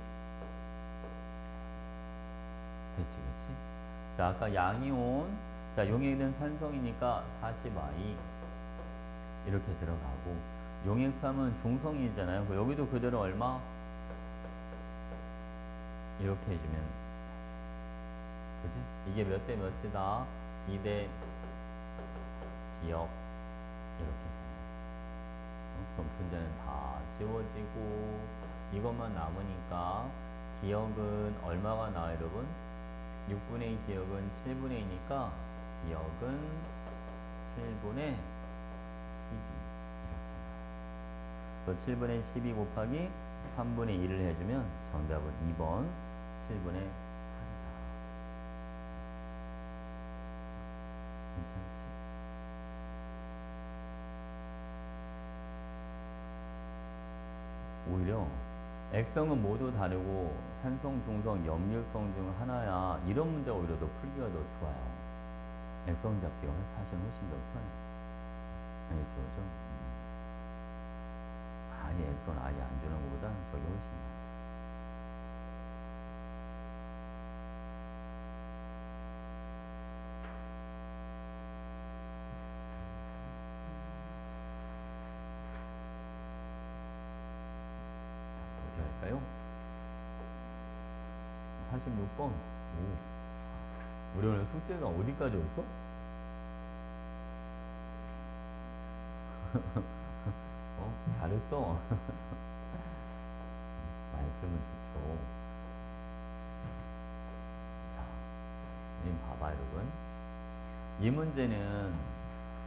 됐지, 그치? 자, 아까 양이온. 자, 용의 1은 산성이니까 40Y. 이렇게 들어가고. 용의 3은 중성이잖아요. 여기도 그대로 얼마? 이렇게 해주면. 그치? 이게 몇 대 몇이다? 2대 기억. 이렇게. 그럼 문제는 다 지워지고 이것만 남으니까 기억은 얼마가 나와요, 여러분? 6분의 2 기억은 7분의 2니까 기억은 7분의 12 이렇게. 그래서 7분의 12 곱하기 3분의 1을 해주면 정답은 2번 7분의 8이다. 괜찮지? 오히려 액성은 모두 다르고 산성, 중성, 염류성 중 하나야. 이런 문제가 오히려 더 풀기가 더 좋아요. 액성 잡기가 사실 훨씬 더 편해. 알겠죠? 그죠? 아예 액성 아예 안 주는 것보다 저게 훨씬 나아. 할까요? 46번. 오. 우리 오늘 숙제가 어디까지 왔어? 잘했어. 많이 풀면 좋죠. 자, 님 봐봐, 여러분. 이 문제는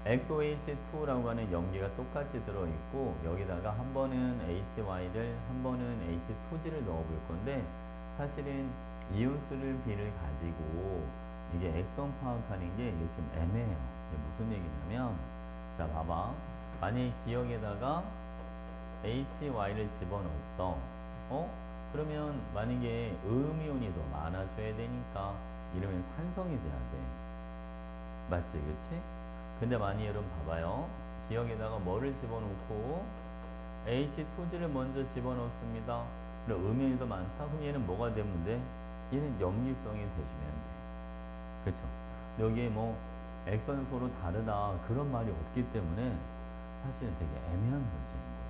XOH2라고 하는 염기가 똑같이 들어있고, 여기다가 한 번은 HY를, 한 번은 H2G를 넣어볼 건데, 사실은 이온수를 B를 가지고 이게 액성 파악하는 게 이게 좀 애매해요. 이게 무슨 얘기냐면, 자, 봐봐. 만약에 기억에다가 HY를 집어넣었어. 그러면 만약에 음이온이 더 많아져야 되니까 이러면 산성이 돼야 돼. 맞지, 그치? 근데 만약에 여러분 봐봐요. 기억에다가 뭐를 집어넣고 H2G를 먼저 집어넣습니다. 그럼 음이온이 더 많다? 그럼 얘는 뭐가 되면 돼? 얘는 염기성이 돼주면 돼. 그쵸? 여기에 뭐 액선이 서로 다르다 그런 말이 없기 때문에 사실은 되게 애매한 문제인 거예요.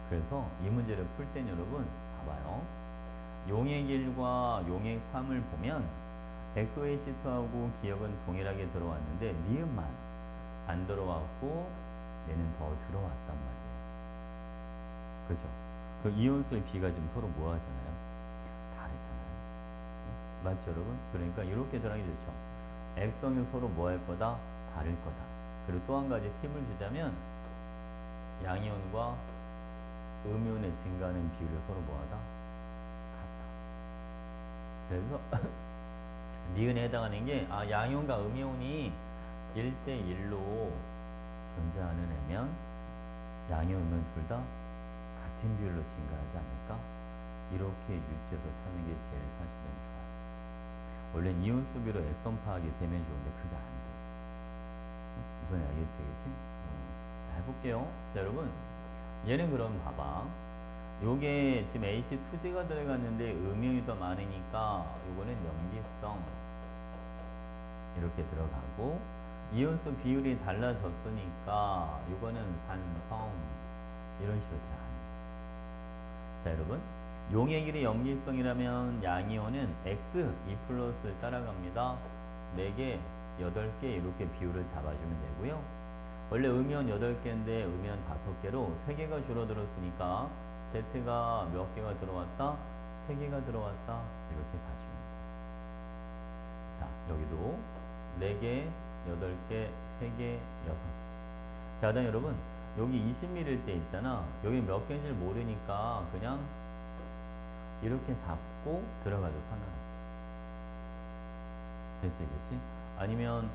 그래서 이 문제를 풀 땐 여러분 봐봐요. 용액 1과 용액 3을 보면 XOH2하고 기억은 동일하게 들어왔는데 니은만 안 들어왔고 얘는 더 들어왔단 말이에요. 그죠? 그 이온수의 B가 지금 서로 뭐 하잖아요? 다르잖아요. 맞죠, 여러분? 그러니까 이렇게 들어가기 좋죠. 액성이 서로 뭐 할 거다? 다를 거다. 그리고 또 한 가지 팁을 주자면 양이온과 음이온의 증가하는 비율이 서로 뭐하다? 같다. 그래서 니은에 해당하는 게 양이온과 음이온이 1대1로 존재하는 애면 양이온은 둘 다 같은 비율로 증가하지 않을까? 이렇게 유추해서 찾는 게 제일 사실은 좋아요. 원래 이온 수비로 액성 파악이 되면 좋은데 그게 안 돼. 무슨 알겠지, 그치? 자, 해볼게요. 자, 여러분. 얘는 그럼 봐봐. 요게 지금 H2G가 들어갔는데 음이온이 더 많으니까 요거는 염기성. 이렇게 들어가고, 이온수 비율이 달라졌으니까 이거는 산성 이런 식으로 돼야 합니다. 자, 여러분, 용의 길이 염기성이라면 양이온은 X 2 플러스를 따라갑니다. 4개, 8개 이렇게 비율을 잡아주면 되고요. 원래 음이온 8개인데 음이온 5개로 3개가 줄어들었으니까 Z가 몇 개가 들어왔다? 3개가 들어왔다. 이렇게 봐주면 돼요. 자, 여기도 4개, 8개, 3개, 6개. 자, 그다음 여러분, 여기 20ml일 때 있잖아. 여기 몇 개인지 모르니까 그냥 이렇게 잡고 들어가도 상관없어. 됐지, 그치? 아니면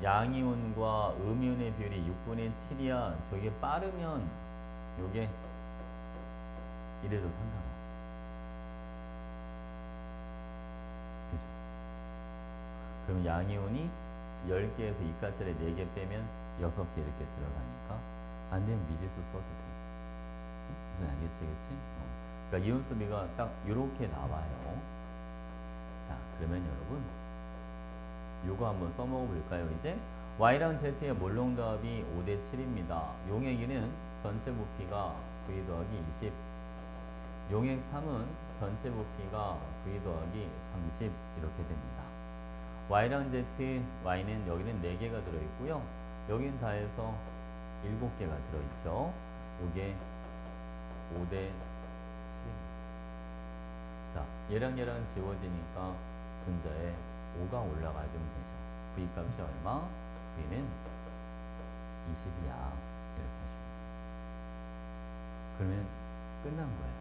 양이온과 음이온의 비율이 6분의 7이야. 저게 빠르면 요게 이래도 상관없어. 그죠? 그럼 양이온이 10개에서 이까지를 4개 빼면 6개 이렇게 들어가니까 안 되면 미지수 써도 돼. 무슨 알겠지, 그치? 그러니까 이온수비가 딱 이렇게 나와요. 자, 그러면 여러분 요거 한번 써먹어 볼까요? 이제 Y랑 Z의 몰롱답이 5대 7입니다. 용액 2는 전체 부피가 V 더하기 20, 용액 3은 전체 부피가 V 더하기 30 이렇게 됩니다. Y랑 Z, Y는 여기는 4개가 들어있고요. 여긴 다 해서 7개가 들어있죠. 요게 5대 7입니다. 자, 얘랑 지워지니까 분자에 5가 올라가주면 되죠. V 값이 얼마? V는 20이야. 이렇게 하시면 돼요. 그러면 끝난 거예요.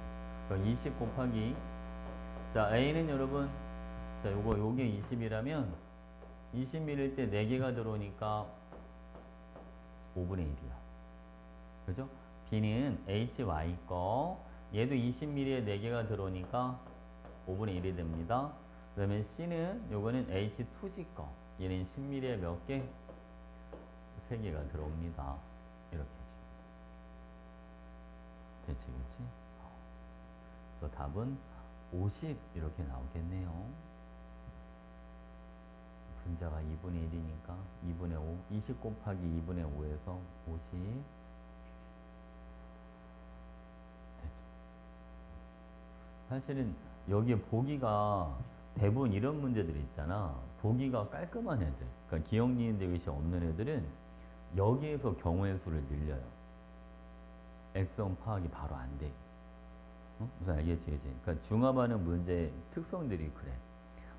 그럼 20 곱하기, 자, A는 여러분, 자, 요게 20이라면 20ml일 때 4개가 들어오니까 5분의 1이야. 그죠? B는 HY 거, 얘도 20ml에 4개가 들어오니까 5분의 1이 됩니다. 그 다음에 C는 요거는 H2G 거, 얘는 10ml에 몇 개? 3개가 들어옵니다. 이렇게 해줍니다. 됐지, 그치? 그래서 답은 50 이렇게 나오겠네요. 분자가 2분의 1이니까 2분의 5, 20 곱하기 2분의 5에서 50. 사실은 여기에 보기가 대부분 이런 문제들 있잖아. 보기가 깔끔한 애들, 그러니까 기억, 니은, 디귿이 없는 애들은 여기에서 경우의 수를 늘려요. 액성 파악이 바로 안 돼. 무슨 알겠지, 그치? 그러니까 중합하는 문제의 특성들이 그래.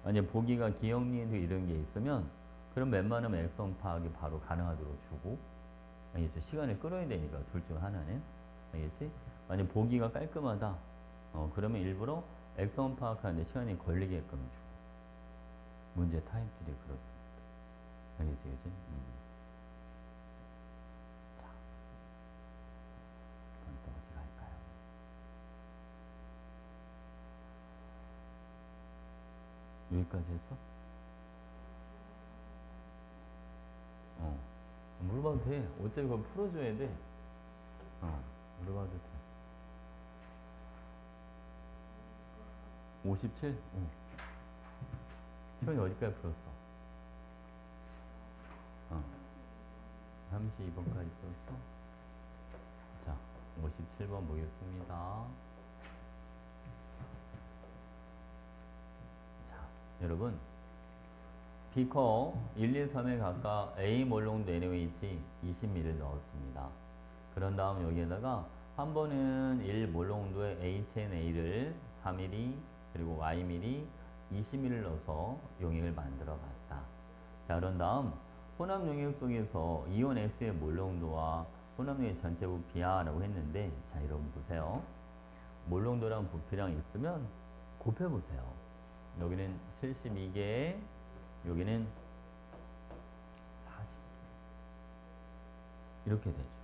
만약 보기가 기억, 니은, 디귿 이런 게 있으면 그럼 웬만하면 액성 파악이 바로 가능하도록 주고, 알겠죠? 시간을 끌어야 되니까 둘 중 하나는, 알겠지? 만약 보기가 깔끔하다, 그러면 일부러 액성 파악하는데 시간이 걸리게끔 주고. 문제 타입들이 그렇습니다. 알겠지, 그치? 자, 그럼 또 어디 갈까요? 여기까지 했어? 물어봐도 돼. 어차피 그거 풀어줘야 돼. 물어봐도 돼. 57? 시원이 어디까지 풀었어? 32번까지 풀었어? 자, 57번 보겠습니다. 자, 여러분, 비커 1, 2, 3에 각각 A 몰롱 NaOH 20ml 넣었습니다. 그런 다음 여기에다가 한 번은 1 몰롱도의 HNA를 4ml 그리고 Yml 20ml 넣어서 용액을 만들어 봤다. 자, 그런 다음 혼합 용액 속에서 이온 X의 몰롱도와 혼합 용액 전체 부피야 라고 했는데, 자, 여러분 보세요. 몰롱도랑 부피랑 있으면 곱해보세요. 여기는 72개, 여기는 40개. 이렇게 되죠.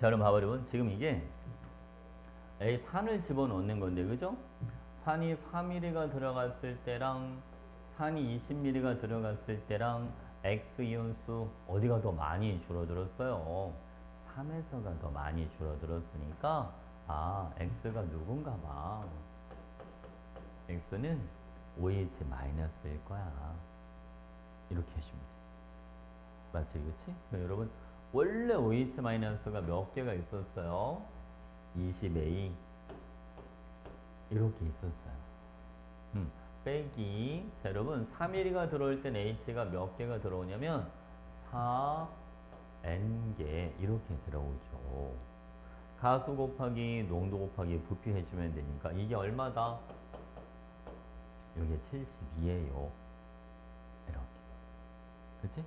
자, 그럼 봐봐, 여러분. 지금 이게 A 산을 집어넣는 건데, 그죠? 산이 4ml가 들어갔을 때랑 산이 20ml가 들어갔을 때랑 X 이온수 어디가 더 많이 줄어들었어요? 3에서가 더 많이 줄어들었으니까 X가 누군가 봐. X는 OH-일 거야. 이렇게 해주면 돼. 맞지, 그치? 여러분, 원래 OH 마이너스가 몇 개가 있었어요? 20A. 이렇게 있었어요. 빼기. 자, 여러분, 3mm가 들어올 땐 H가 몇 개가 들어오냐면, 4N개. 이렇게 들어오죠. 가수 곱하기 농도 곱하기 부피 해주면 되니까, 이게 얼마다? 이게 72예요. 이렇게. 그치?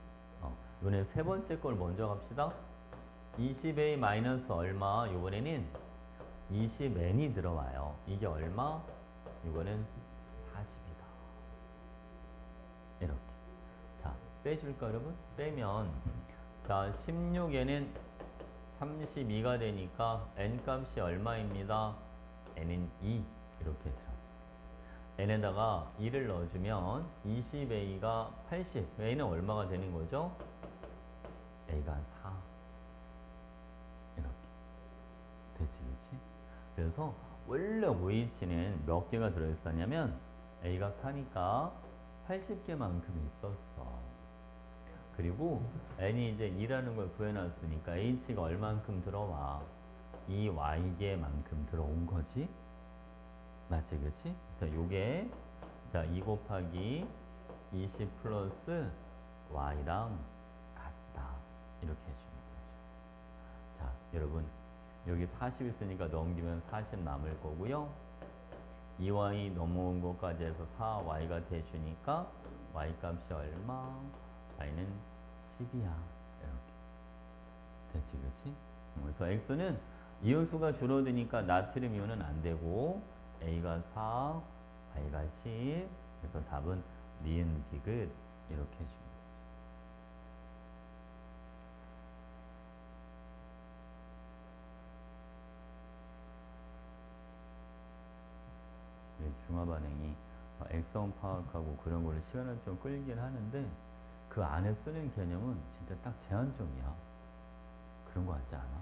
이번에 세 번째 걸 먼저 갑시다. 20A 마이너스 얼마? 이번에는 20N이 들어와요. 이게 얼마? 이거는 40이다. 이렇게. 자, 빼줄까, 여러분? 빼면, 자, 16N은 32가 되니까 N 값이 얼마입니다? N은 2. 이렇게 들어. N에다가 2를 넣어주면 20A가 80. A는 얼마가 되는 거죠? A가 4. 이렇게. 되지, 그치? 그래서 원래 OH는 몇 개가 들어있었냐면 A가 4니까 80개만큼 있었어. 그리고 N이 이제 2라는 걸 구해놨으니까 H가 얼만큼 들어와? 2Y개만큼 들어온 거지? 맞지, 그치? 자, 요게, 자, 2 곱하기 20 플러스 Y랑 같다. 이렇게 해주는 거죠. 자, 여러분, 여기 40 있으니까 넘기면 40 남을 거고요. 2Y 넘어온 것까지 해서 4Y가 돼주니까 Y 값이 얼마? Y는 10이야. 이렇게. 됐지, 그치? 그래서 X는 이온수가 줄어드니까 나트륨 이온은 안 되고, A가 4, Y가 10. 그래서 답은 니은 디귿. 이렇게 해줍니다. 중화반응이 액성 파악하고 그런 거를 시간을 좀 끌긴 하는데 그 안에 쓰는 개념은 진짜 딱 제한적이야. 그런 거 같지 않아?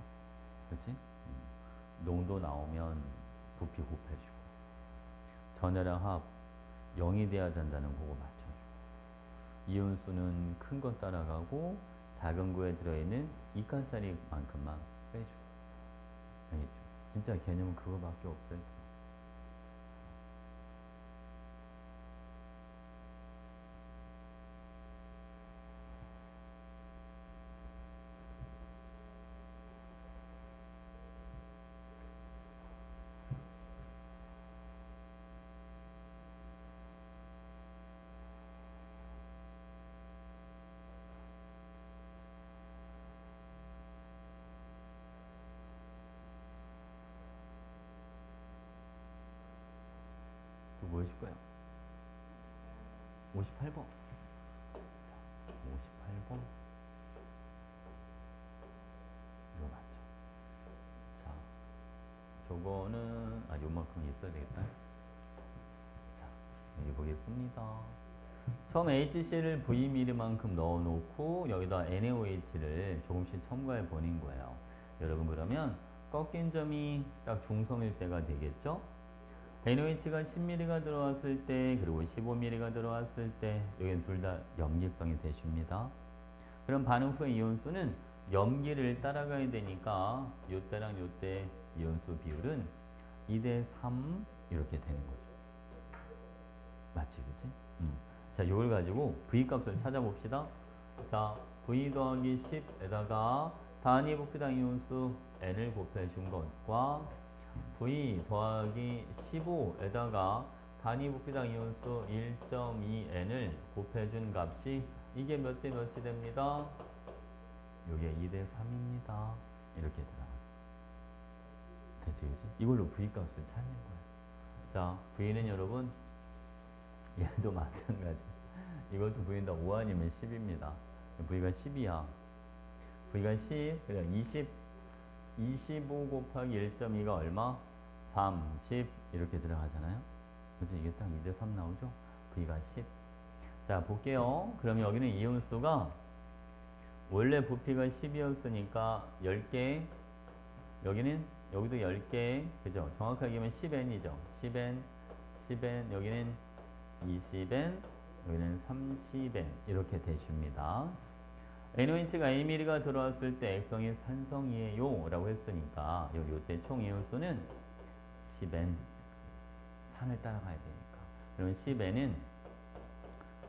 그치? 농도 나오면 부피 곱해주고 전해랑 합 0이 돼야 된다는 거고 맞춰주고 이온수는 큰 거 따라가고 작은 거에 들어있는 2칸짜리만큼만 빼주고 알겠죠? 진짜 개념은 그거밖에 없어요. 또 뭐 해줄 거야? 58번. 자, 58번. 이거 맞죠? 자, 저거는, 요만큼 있어야 되겠다. 자, 여기 보겠습니다. 처음 HCl을 Vml만큼 넣어놓고, 여기다 NaOH를 조금씩 첨가해 보는 거예요. 여러분, 그러면 꺾인 점이 딱 중성일 때가 되겠죠? NaOH가 10ml가 들어왔을 때 그리고 15ml가 들어왔을 때 여기는 둘 다 염기성이 되십니다. 그럼 반응 후의 이온수는 염기를 따라가야 되니까 요때랑 요때 이온수 비율은 2대3 이렇게 되는 거죠. 맞지, 그치? 자, 이걸 가지고 V값을 찾아봅시다. 자, V 더하기 10에다가 단위 부피당 이온수 N을 곱해준 것과 V 더하기 15에다가 단위 부피당 이온수 1.2N을 곱해준 값이 이게 몇 대 몇이 됩니다? 이게 2대 3입니다. 이렇게 들어가. 됐지, 그치? 이걸로 V 값을 찾는 거예요. 자, V는 여러분, 얘도 마찬가지. 이것도 V인데 5 아니면 10입니다. V가 10이야. V가 10, 그냥 25 곱하기 1.2가 얼마? 30 이렇게 들어가잖아요. 그래서 이게 딱 2대 3 나오죠? V가 10. 자, 볼게요. 그러면 여기는 이온수가 원래 부피가 10이었으니까 10개, 여기도 10개, 그죠? 정확하게 하면 10N이죠. 10N, 여기는 20N, 여기는 30N 이렇게 되십니다. NOH가 A미리가 들어왔을 때 액성이 산성이에요 라고 했으니까 요때 총 이온수는 10N, 산을 따라가야 되니까. 그러면 10N은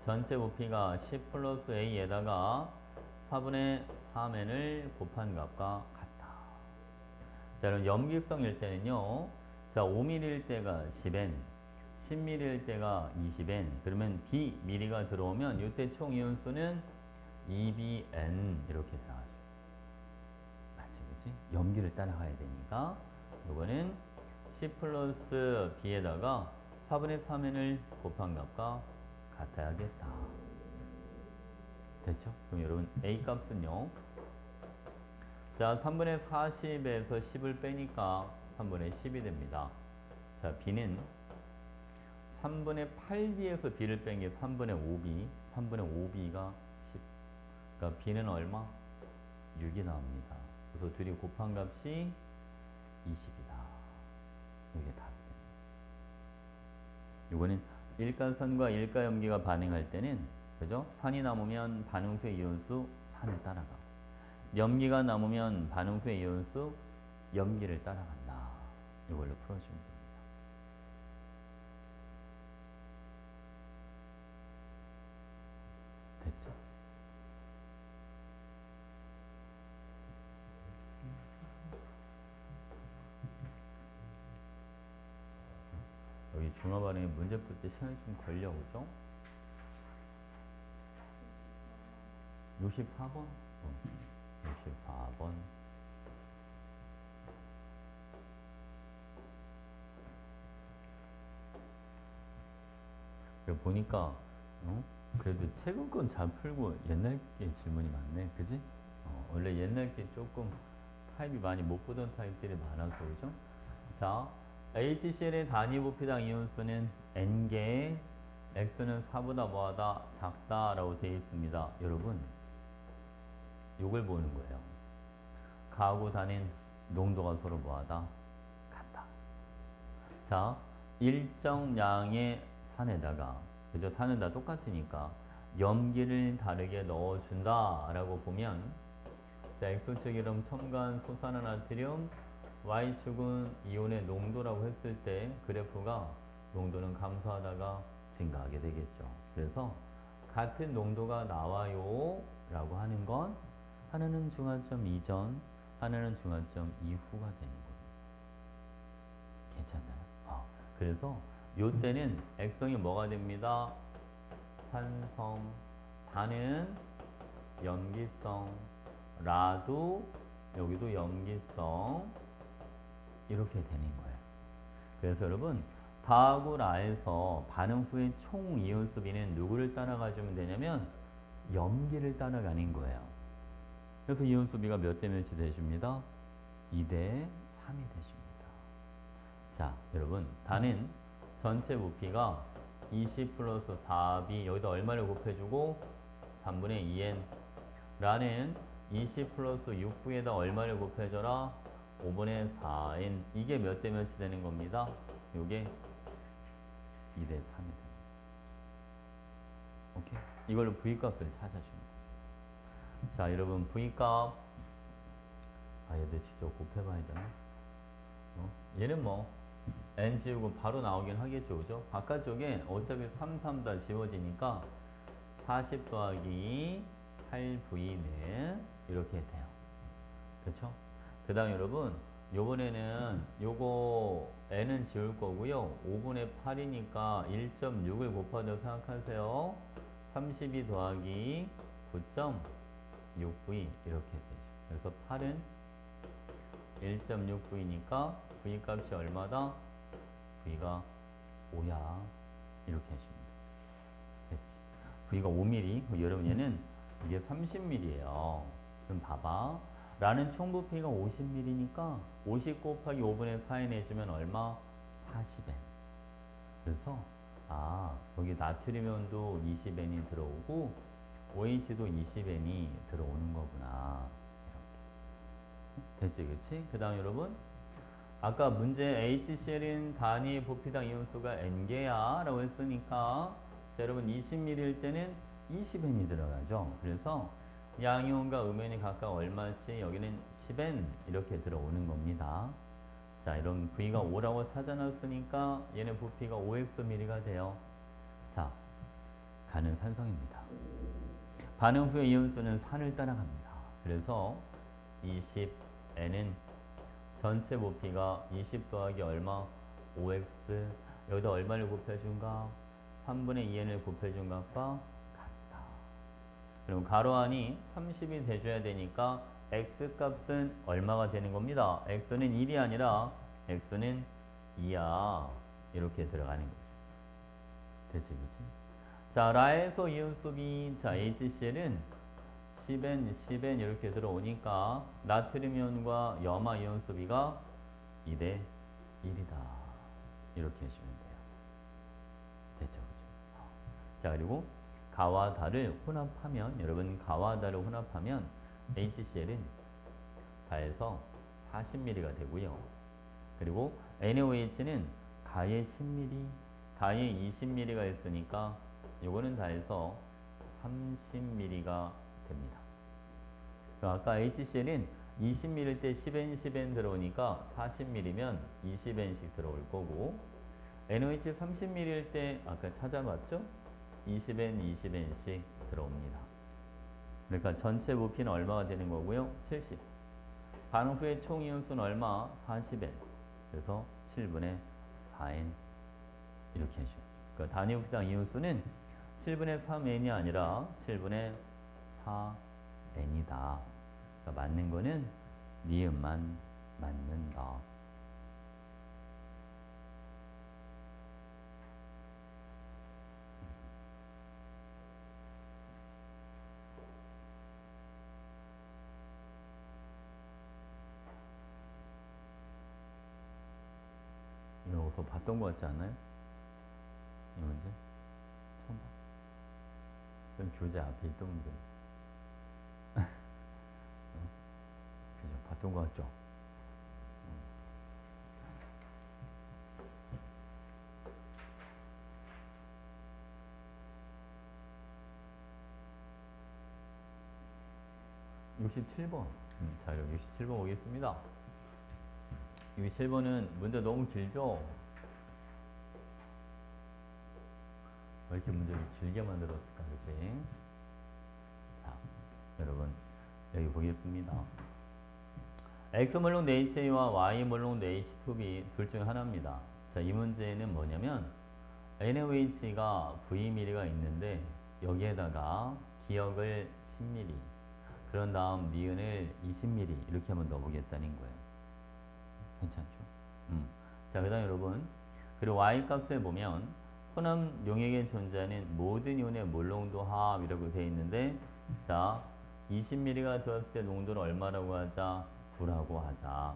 전체 부피가 10 플러스 A에다가 4분의 3N을 곱한 값과 같다. 자, 그럼 염기성일 때는요. 자, 5mm일 때가 10N, 10mm일 때가 20N. 그러면 Bm가 들어오면 이때 총 이온수는 2BN 이렇게 나와줘. 맞지, 그치? 염기를 따라가야 되니까 이거는 10 플러스 B에다가 4분의 3N을 곱한 값과 같아야겠다. 됐죠? 그럼 여러분 A 값은요. 자, 3분의 40에서 10을 빼니까 3분의 10이 됩니다. 자, B는 3분의 8B에서 B를 뺀 게 3분의 5B, 3분의 5B가 10. 그러니까 B는 얼마? 6이 나옵니다. 그래서 둘이 곱한 값이 20이다. 이게 답이에요. 이거는 일가산과 일가염기가 반응할 때는, 그죠? 산이 남으면 반응 후의 이온수 산을 따라가고, 염기가 남으면 반응 후의 이온수 염기를 따라간다. 이걸로 풀어주면 됩니다. 됐죠? 여기 중화 반응에 문제 풀 때 시간이 좀 걸려, 그죠? 64번? 64번. 보니까, 그래도 최근 건 잘 풀고 옛날 게 질문이 많네. 그지? 원래 옛날 게 조금 타입이 많이 못 보던 타입들이 많아서, 그죠? 자, HCl의 단위 부피당 이온수는 N개에 X는 4보다 뭐하다? 작다 라고 되어 있습니다. 여러분, 요걸 보는 거예요. 가하고 단인 농도가 서로 뭐하다? 같다. 자, 일정량의 산에다가, 그죠? 탄은 다 똑같으니까 염기를 다르게 넣어준다 라고 보면, 자, X축이름 첨가한 소산화나트륨, Y축은 이온의 농도라고 했을 때 그래프가 농도는 감소하다가 증가하게 되겠죠. 그래서 같은 농도가 나와요 라고 하는 건 하나는 중화점 이전, 하나는 중화점 이후가 되는 겁니다. 괜찮나요? 그래서 요때는 액성이 뭐가 됩니다? 산성, 단은 염기성, 라도 여기도 염기성, 이렇게 되는 거예요. 그래서 여러분, 다하고 라에서 반응 후에 총 이온수 B는 누구를 따라가 주면 되냐면 염기를 따라가는 거예요. 그래서 이온수 B가 몇 대 몇이 되십니다? 2대 3이 되십니다. 자, 여러분, 단은 전체 부피가 20 플러스 4B, 여기다 얼마를 곱해주고 3분의 2N. 라는 20 플러스 6V에다 얼마를 곱해줘라? 5분의 4N. 이게 몇 대 몇이 되는 겁니다? 요게 2대 3이 됩니다. 오케이? 이걸로 V값을 찾아주는 거예요. 자, 여러분, V값. 얘들 직접 곱해봐야 되나? 얘는 뭐, N 지우고 바로 나오긴 하겠죠, 그죠? 바깥쪽에 어차피 3, 3 다 지워지니까 40 더하기 8V는 이렇게 돼요. 그쵸? 그 다음 여러분, 요번에는 요거 N은 지울 거고요. 5분의 8이니까 1.6을 곱하자고 생각하세요. 32 더하기 9.6V 이렇게 되죠. 그래서 8은 1.6V니까 V 값이 얼마다? V가 5야. 이렇게 해줍니다. 됐지? V가 5mm. 여러분 얘는 이게 30mm예요. 그럼 봐봐. 라는 총부피가 50mm니까 50 곱하기 5분의 4에 내주면 얼마? 40N. 그래서 여기 나트륨이온도 20N이 들어오고 OH도 20N이 들어오는 거구나. 이렇게. 됐지, 그치? 그 다음 여러분, 아까 문제 HCl인 단위 부피당 이온수가 N개야 라고 했으니까, 자, 여러분 20ml일 때는 20N이 들어가죠. 그래서 양이온과 음이온이 각각 얼마씩 여기는 10N 이렇게 들어오는 겁니다. 자, 이런 V가 5라고 찾아놨으니까 얘네 부피가 5xml가 돼요. 자, 가는 산성입니다. 반응 후에 이온수는 산을 따라갑니다. 그래서 20N은 전체 부피가 20 더하기 얼마? 5x. 여기다 얼마를 곱해준가? 3분의 2n을 곱해준 값과 같다. 그럼 가로 안이 30이 돼줘야 되니까 x 값은 얼마가 되는 겁니다. x는 1이 아니라 x는 2야. 이렇게 들어가는 거죠. 되지, 그치? 자, 라에서 이온수비, 자, HCl은 10N 이렇게 들어오니까 나트륨 이온과 염화 이온수비가 2대 1이다. 이렇게 해주면 돼요. 됐죠, 그죠? 자, 그리고 가와 달을 혼합하면, 여러분 가와 달을 혼합하면 HCl은 가에서 40ml가 되고요. 그리고 NaOH는 가에 10ml, 가에 20ml가 있으니까 요거는 다해서 30ml가 됩니다. 아까 HCl은 20ml 때 10N, 10N 들어오니까 40ml면 20N씩 들어올 거고, NaOH 30ml일 때 아까 찾아봤죠? 20N, 20N씩 들어옵니다. 그러니까 전체 부피는 얼마가 되는 거고요? 70. 반응 후에 총 이온수는 얼마? 40N. 그래서 7분의 4N 이렇게 해주죠. 그러니까 단위 부피당 이온수는 7분의 3N이 아니라 7분의 4N이다. 그러니까 맞는 거는 니은만 맞는다. 이거 어디서 봤던 것 같지 않나요? 이 문제? 처음 봐. 쌤 교재 앞에 있던 문제. 그죠? 봤던 것 같죠? 음. 67번. 자, 여기 67번 오겠습니다. 67번은 문제 너무 길죠? 왜 이렇게 문제를 길게 만들었을까, 그치? 자, 여러분, 여기 보겠습니다. X몰롱 HA와 Y몰롱 H2B 둘 중 하나입니다. 자, 이 문제는 뭐냐면, NaOH가 Vml가 있는데, 여기에다가 기억을 10ml, 그런 다음 니은을 20ml, 이렇게 한번 넣어보겠다는 거예요. 괜찮죠? 자, 그 다음 여러분, 그리고 Y 값에 보면, 혼합 용액에 존재하는 모든 이온의 몰농도 합이라고 되어 있는데, 자, 20ml가 들었을 때 농도는 얼마라고 하자? 9라고 하자.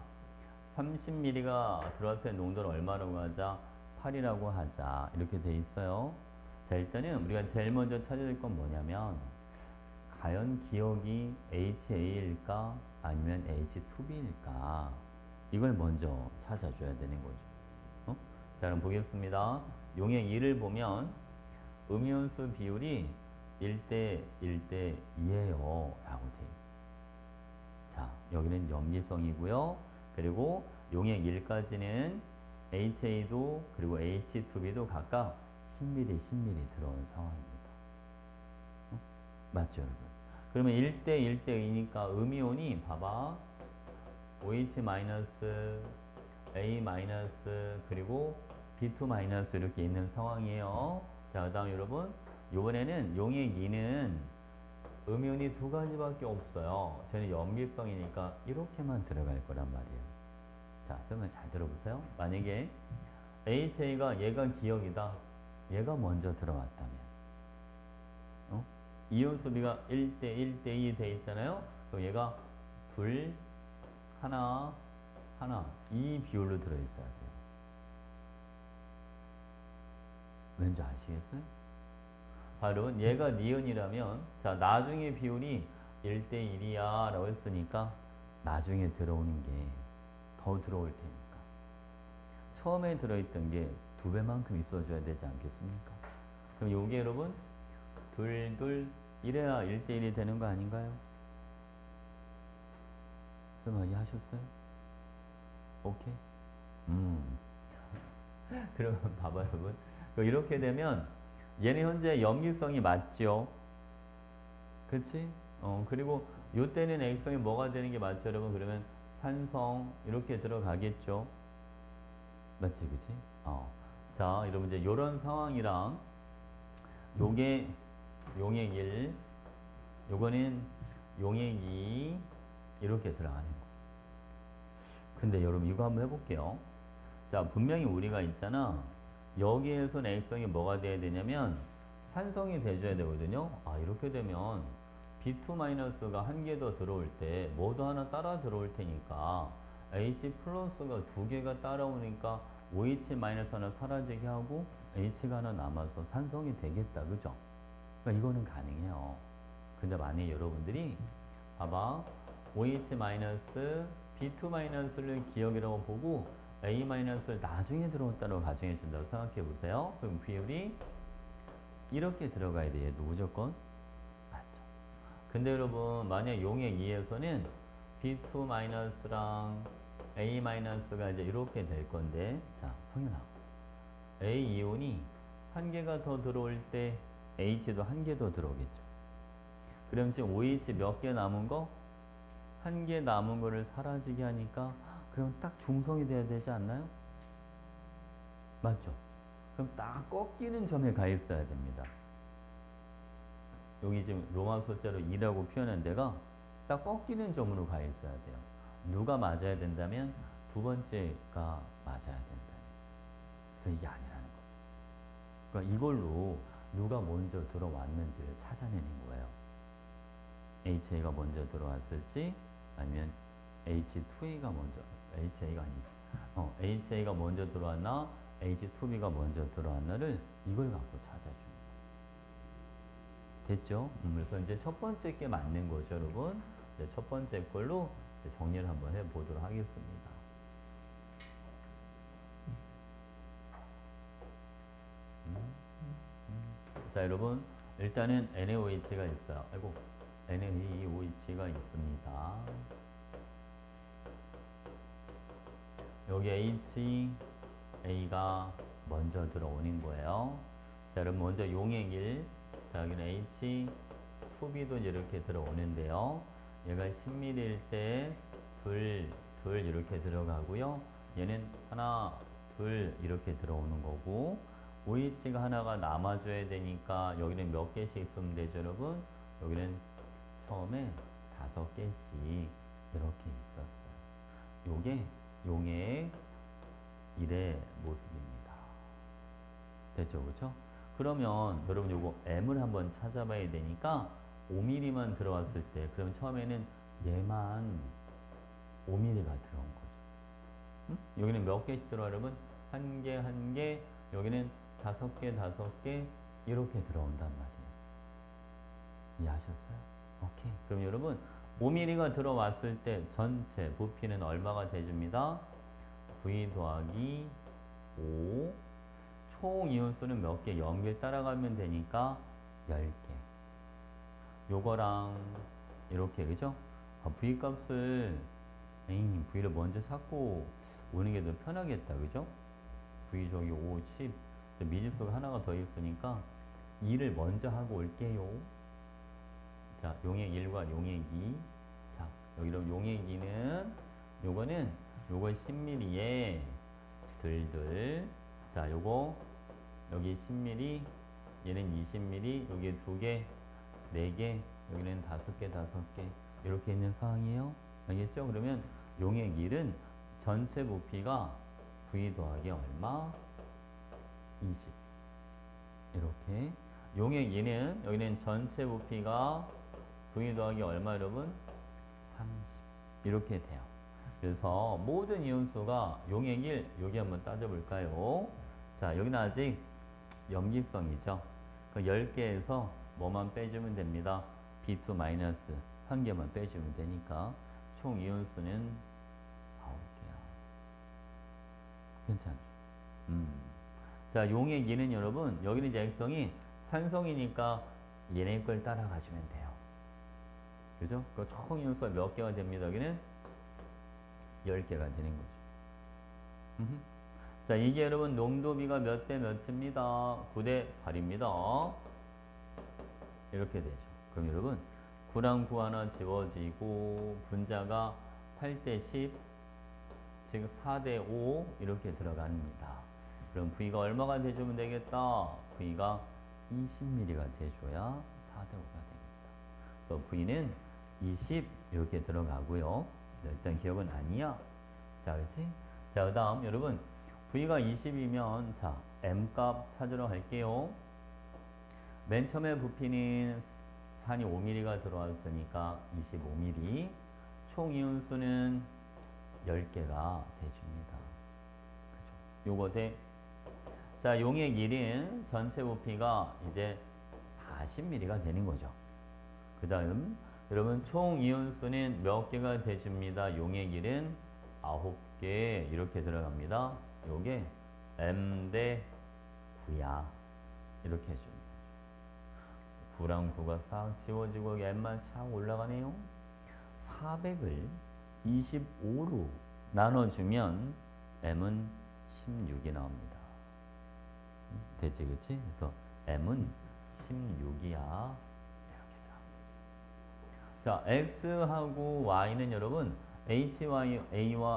30ml가 들어왔을 때 농도는 얼마라고 하자? 8이라고 하자. 이렇게 돼 있어요. 자, 일단은 우리가 제일 먼저 찾아야 될 건 뭐냐면, 과연 기억이 HA일까? 아니면 H2B일까? 이걸 먼저 찾아줘야 되는 거죠. 자, 그럼 보겠습니다. 용액 2를 보면 음이온수 비율이 1대 1대 2예요. 라고 돼 있어요. 자, 여기는 염기성이고요. 그리고 용액 1까지는 HA도 그리고 H2B도 각각 10ml, 10ml 들어온 상황입니다. 맞죠, 여러분? 그러면 1대 1대 2니까 음이온이 봐봐. OH-, A- 그리고 B2- 이렇게 있는 상황이에요. 자, 그 다음 여러분, 이번에는 용액 2는 음이온이 두 가지밖에 없어요. 저는 염기성이니까 이렇게만 들어갈 거란 말이에요. 자, 설명 잘 들어보세요. 만약에 HA가 얘가 기억이다. 얘가 먼저 들어왔다면, 이온 수비가 1대 1대 2 돼 있잖아요. 그럼 얘가 둘, 하나, 이 비율로 들어있어야 돼요. 왠지 아시겠어요? 바로 얘가 니은이라면, 자, 나중에 비율이 1대 1이야 라고 했으니까 나중에 들어오는 게 더 들어올 테니까 처음에 들어있던 게 2배만큼 있어줘야 되지 않겠습니까? 그럼 요게 여러분 둘 이래야 1대 1이 되는 거 아닌가요? 말씀하기 하셨어요? 오케이? 그러면 봐봐요, 여러분. 이렇게 되면 얘는 현재 염기성이 맞죠? 그치? 그리고 요때는 액성이 뭐가 되는 게 맞죠, 여러분? 그러면 산성 이렇게 들어가겠죠? 맞지, 그치? 자, 여러분 이제 요런 상황이랑 요게 용액 1, 요거는 용액 2 이렇게 들어가는 거. 근데 여러분 이거 한번 해볼게요. 자, 분명히 우리가 있잖아. 여기에서는 액성이 뭐가 돼야 되냐면 산성이 돼줘야 되거든요. 이렇게 되면 B2-가 한 개 더 들어올 때 뭐도 하나 따라 들어올 테니까 H 플러스가 두 개가 따라오니까 OH 마이너스 하나 사라지게 하고 H가 하나 남아서 산성이 되겠다. 그죠? 그러니까 이거는 가능해요. 근데 만약에 여러분들이 봐봐. OH 마이너스 B2-를 기억이라고 보고 A-를 나중에 들어왔다고 가정해 준다고 생각해 보세요. 그럼 비율이 이렇게 들어가야 돼. 얘도 무조건. 맞죠? 근데 여러분 만약 용액 2에서는 B2-랑 A-가 이제 이렇게 될 건데, 자, 성현아. A 이온이 한 개가 더 들어올 때 H도 한 개 더 들어오겠죠. 그럼 지금 OH 몇 개 남은 거? 한 개 남은 거를 사라지게 하니까 그럼 딱 중성이 돼야 되지 않나요? 맞죠? 그럼 딱 꺾이는 점에 가 있어야 됩니다. 여기 지금 로마 소자로 2라고 표현한 데가 딱 꺾이는 점으로 가 있어야 돼요. 누가 맞아야 된다면 두 번째가 맞아야 된다. 그래서 이게 아니라는 거. 그러니까 이걸로 누가 먼저 들어왔는지를 찾아내는 거예요. HA가 먼저 들어왔을지 아니면 H2A가 먼저, HA가 아니지. HA가 먼저 들어왔나 H2B가 먼저 들어왔나를 이걸 갖고 찾아줍니다. 됐죠? 그래서 이제 첫 번째 게 맞는 거죠, 여러분. 이제 첫 번째 걸로 정리를 한번 해보도록 하겠습니다. 자, 여러분. 일단은 NaOH가 있어요. 아이고, NaOH가 있습니다. 여기 HA가 먼저 들어오는 거예요. 자, 여러분 먼저 용액 1. 자, 여기는 H2B도 이렇게 들어오는데요. 얘가 10ml일 때 둘 이렇게 들어가고요. 얘는 하나, 둘 이렇게 들어오는 거고 OH가 하나가 남아줘야 되니까 여기는 몇 개씩 있으면 되죠, 여러분? 여기는 처음에 5개씩 이렇게 있었어요. 요게 용액 1의 모습입니다. 됐죠, 그렇죠? 그러면 여러분 요거 M을 한번 찾아봐야 되니까 5mm만 들어왔을 때 그럼 처음에는 얘만 5mm가 들어온 거죠. 응? 여기는 몇 개씩 들어와 여러분? 한 개, 한 개, 여기는 5개, 5개 이렇게 들어온단 말이에요. 이해하셨어요? 오케이. 그럼 여러분 5mm가 들어왔을 때 전체 부피는 얼마가 돼줍니다? V 더하기 5. 총 이온수는 몇 개? 0개 따라가면 되니까 10개. 요거랑 이렇게, 그죠? V 값을 V를 먼저 찾고 오는 게 더 편하겠다, 그죠? V 저기 5, 10 미지수가 하나가 더 있으니까 2를 먼저 하고 올게요. 자, 용액 1과 용액 2. 자, 여기로 용액 2는 요거 10ml에 들들. 자, 요거 여기 10ml, 얘는 20ml, 여기 2개, 4개, 여기는 5개, 5개 이렇게 있는 상황이에요. 알겠죠? 그러면 용액 1은 전체 부피가 V 더하기 얼마? 20. 이렇게. 용액 2는 여기는 전체 부피가 V 더하기 얼마, 여러분? 30. 이렇게 돼요. 그래서 모든 이온수가 용액 1, 여기 한번 따져볼까요? 자, 여기는 아직 염기성이죠. 그 10개에서 뭐만 빼주면 됩니다. B2- 한 개만 빼주면 되니까 총 이온수는 9개야. 괜찮죠? 자, 용액 2는 여러분, 여기는 이제 액성이 산성이니까 얘네 걸 따라가시면 돼요. 그죠? 그 총 이온수가 몇 개가 됩니다. 여기는 10개가 되는 거죠. 자, 이게 여러분 농도비가 몇 대 몇입니다. 9대 8입니다. 이렇게 되죠. 그럼 여러분 9랑 9 하나 지워지고 분자가 8대 10, 즉 4대 5 이렇게 들어갑니다. 그럼 V가 얼마가 돼주면 되겠다? V가 20mm가 돼줘야 4대 5가 되겠다. 그래서 V는 20 이렇게 들어가고요. 일단 기억은 아니야. 자, 그렇지? 자, 그 다음 여러분 V가 20이면 자, M값 찾으러 갈게요. 맨 처음에 부피는 산이 5mm가 들어왔으니까 25mm. 총 이온수는 10개가 돼줍니다. 그죠? 요거 돼. 자, 용액 1인 전체 부피가 이제 40mm가 되는 거죠. 그 다음 여러분 총 이온수는 몇 개가 돼줍니다. 용액 1은 9개 이렇게 들어갑니다. 요게 M 대 9야. 이렇게 해줍니다. 9랑 9가 싹 지워지고 M만 싹 올라가네요. 400을 25로 나눠주면 M은 16이 나옵니다. 되지, 그치? 그래서 M은 16이야. 자, X하고 Y는 여러분 A와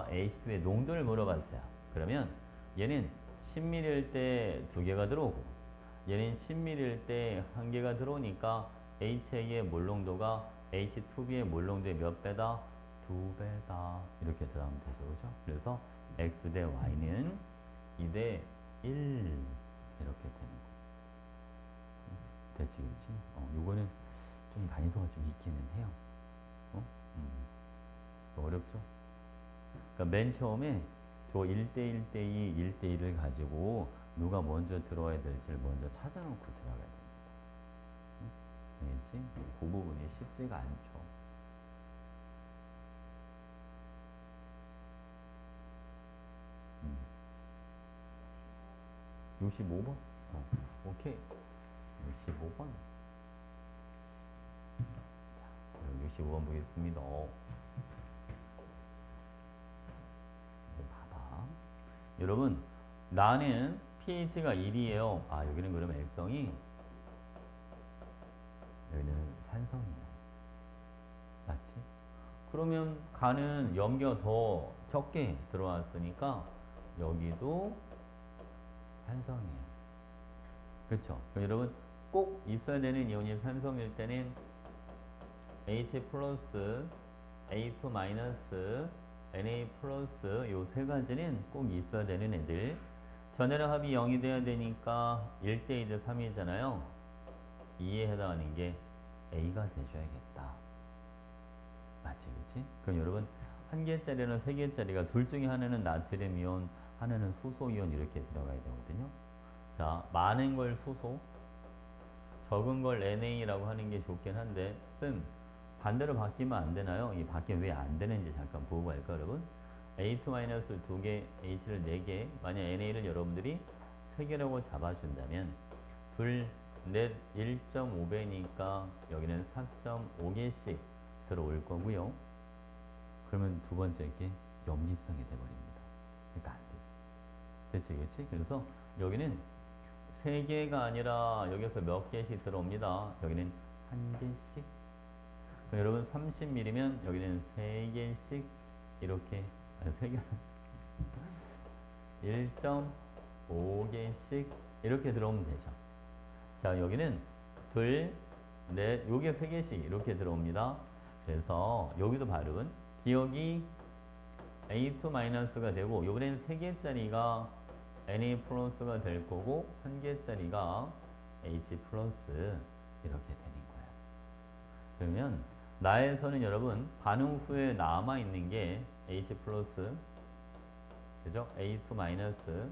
H2의 농도를 물어봤어요. 그러면 얘는 10mm일 때 2개가 들어오고 얘는 10mm일 때 1개가 들어오니까 HA의 몰농도가 H2B의 몰농도의 몇 배다? 2배다. 이렇게 들어가면 되죠. 그죠? 그래서 X 대 Y는 2대 1 이렇게 되는 거. 되지, 그치? 요거는 좀 난이도가 좀 있기는 해요. 어렵죠? 그러니까 맨 처음에 저 1대 1대 2, 1대 1을 가지고 누가 먼저 들어와야 될지를 먼저 찾아놓고 들어가야 됩니다. 알겠지? 그 부분이 쉽지가 않죠. 65번? 오케이. 65번. 자, 65번 보겠습니다. 이제 봐봐. 여러분, 나는 pH가 1이에요. 아, 여기는 그러면 액성이, 여기는 산성이에요. 맞지? 그러면 가는 염기가 더 적게 들어왔으니까 여기도 산성이에요. 그렇죠? 여러분 꼭 있어야 되는 이온이 산성일 때는 H 플러스, A2 마이너스, Na 플러스 요 세 가지는 꼭 있어야 되는 애들. 전해량 합이 0이 돼야 되니까 1대 2대 3이잖아요. 2에 해당하는 게 A가 돼줘야겠다. 맞지, 그치? 그럼 여러분 한 개짜리나 세 개짜리가 둘 중에 하나는 나트륨 이온, 하나는 수소 이온 이렇게 들어가야 되거든요. 자, 많은 걸 수소, 적은 걸 NA라고 하는 게 좋긴 한데, 반대로 바뀌면 안 되나요? 이 바뀌면 왜 안 되는지 잠깐 보고 갈까, 여러분? A2- 2개, H를 4개, 만약 NA를 여러분들이 3개라고 잡아준다면, 둘, 넷, 1.5배니까 여기는 4.5개씩 들어올 거고요. 그러면 두 번째 게 염기성이 돼버립니다. 그러니까 안 돼. 그치, 그치? 그래서 여기는 3개가 아니라 여기서 몇 개씩 들어옵니다. 여기는 1개씩. 여러분 30mm면 여기는 3개씩 이렇게, 아니 3개 1.5개씩 이렇게 들어오면 되죠. 자, 여기는 둘, 넷, 요게 3개씩 이렇게 들어옵니다. 그래서 여기도 발음 기억이 A2 마이너스가 되고 요번엔 3개짜리가 Na 플러스가 될 거고 1개짜리가 H 플러스 이렇게 되는 거예요. 그러면 나에서는 여러분 반응 후에 남아 있는 게 H 플러스, 그죠? A2 마이너스,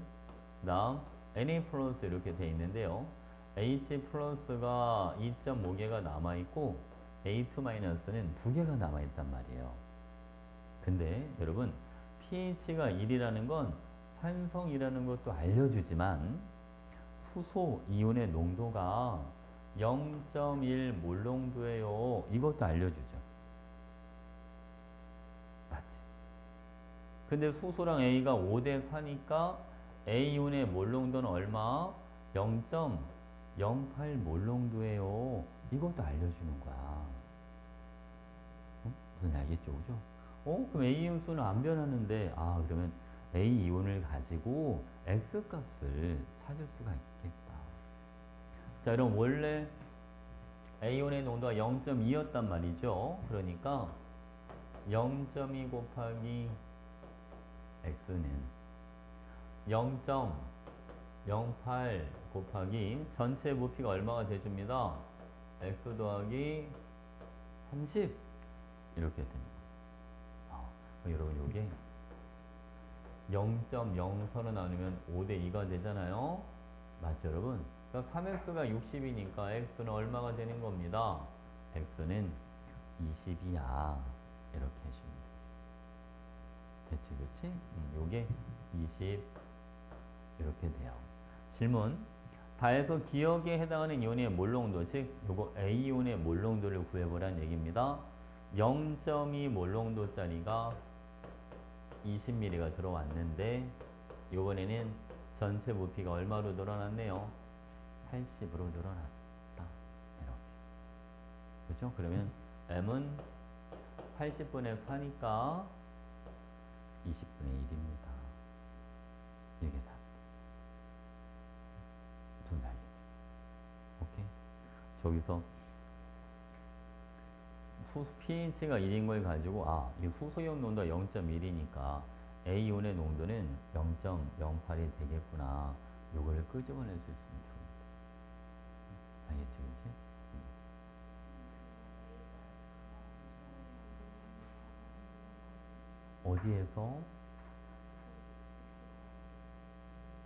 다음 Na 플러스 이렇게 돼 있는데요. H 플러스가 2.5개가 남아 있고 A2 마이너스는 2개가 남아 있단 말이에요. 근데 여러분 pH가 1이라는 건 산성이라는 것도 알려주지만 수소 이온의 농도가 0.1 몰농도예요. 이것도 알려주죠. 맞지? 근데 수소랑 A가 5대 4니까 A이온의 몰농도는 얼마? 0.08 몰농도예요. 이것도 알려주는 거야. 무슨 알겠죠, 그죠? 그럼 A이온 수는 안 변하는데, 그러면 A이온을 가지고 X 값을 찾을 수가 있겠다. 자, 그럼 원래 A이온의 농도가 0.2였단 말이죠. 그러니까 0.2 곱하기 X는 0.08 곱하기 전체 부피가 얼마가 돼줍니다. X 더하기 30 이렇게 됩니다. 여러분 이게 0.0 나누면 5대 2가 되잖아요. 맞죠 여러분? 그러니까 3x가 60이니까 x는 얼마가 되는 겁니다. x는 20이야. 이렇게 해줍니다. 됐지 그치? 요게 20 이렇게 돼요. 질문. 다해서 기억에 해당하는 이온의 몰농도, 즉 요거 A이온의 몰농도를 구해보라는 얘기입니다. 0.2 몰농도짜리가 20ml가 들어왔는데 요번에는 전체 부피가 얼마로 늘어났네요? 80으로 늘어났다. 이렇게. 그죠? 그러면 M은 80분의 4니까 20분의 1입니다. 이게 다. 무슨 말이겠죠? 오케이? 저기서 pH가 1인 걸 가지고 이 수소이온 농도가 0.1이니까 A이온의 농도는 0.08이 되겠구나. 요걸 끄집어낼 수 있으면 좋은데. 알겠지, 그치? 어디에서?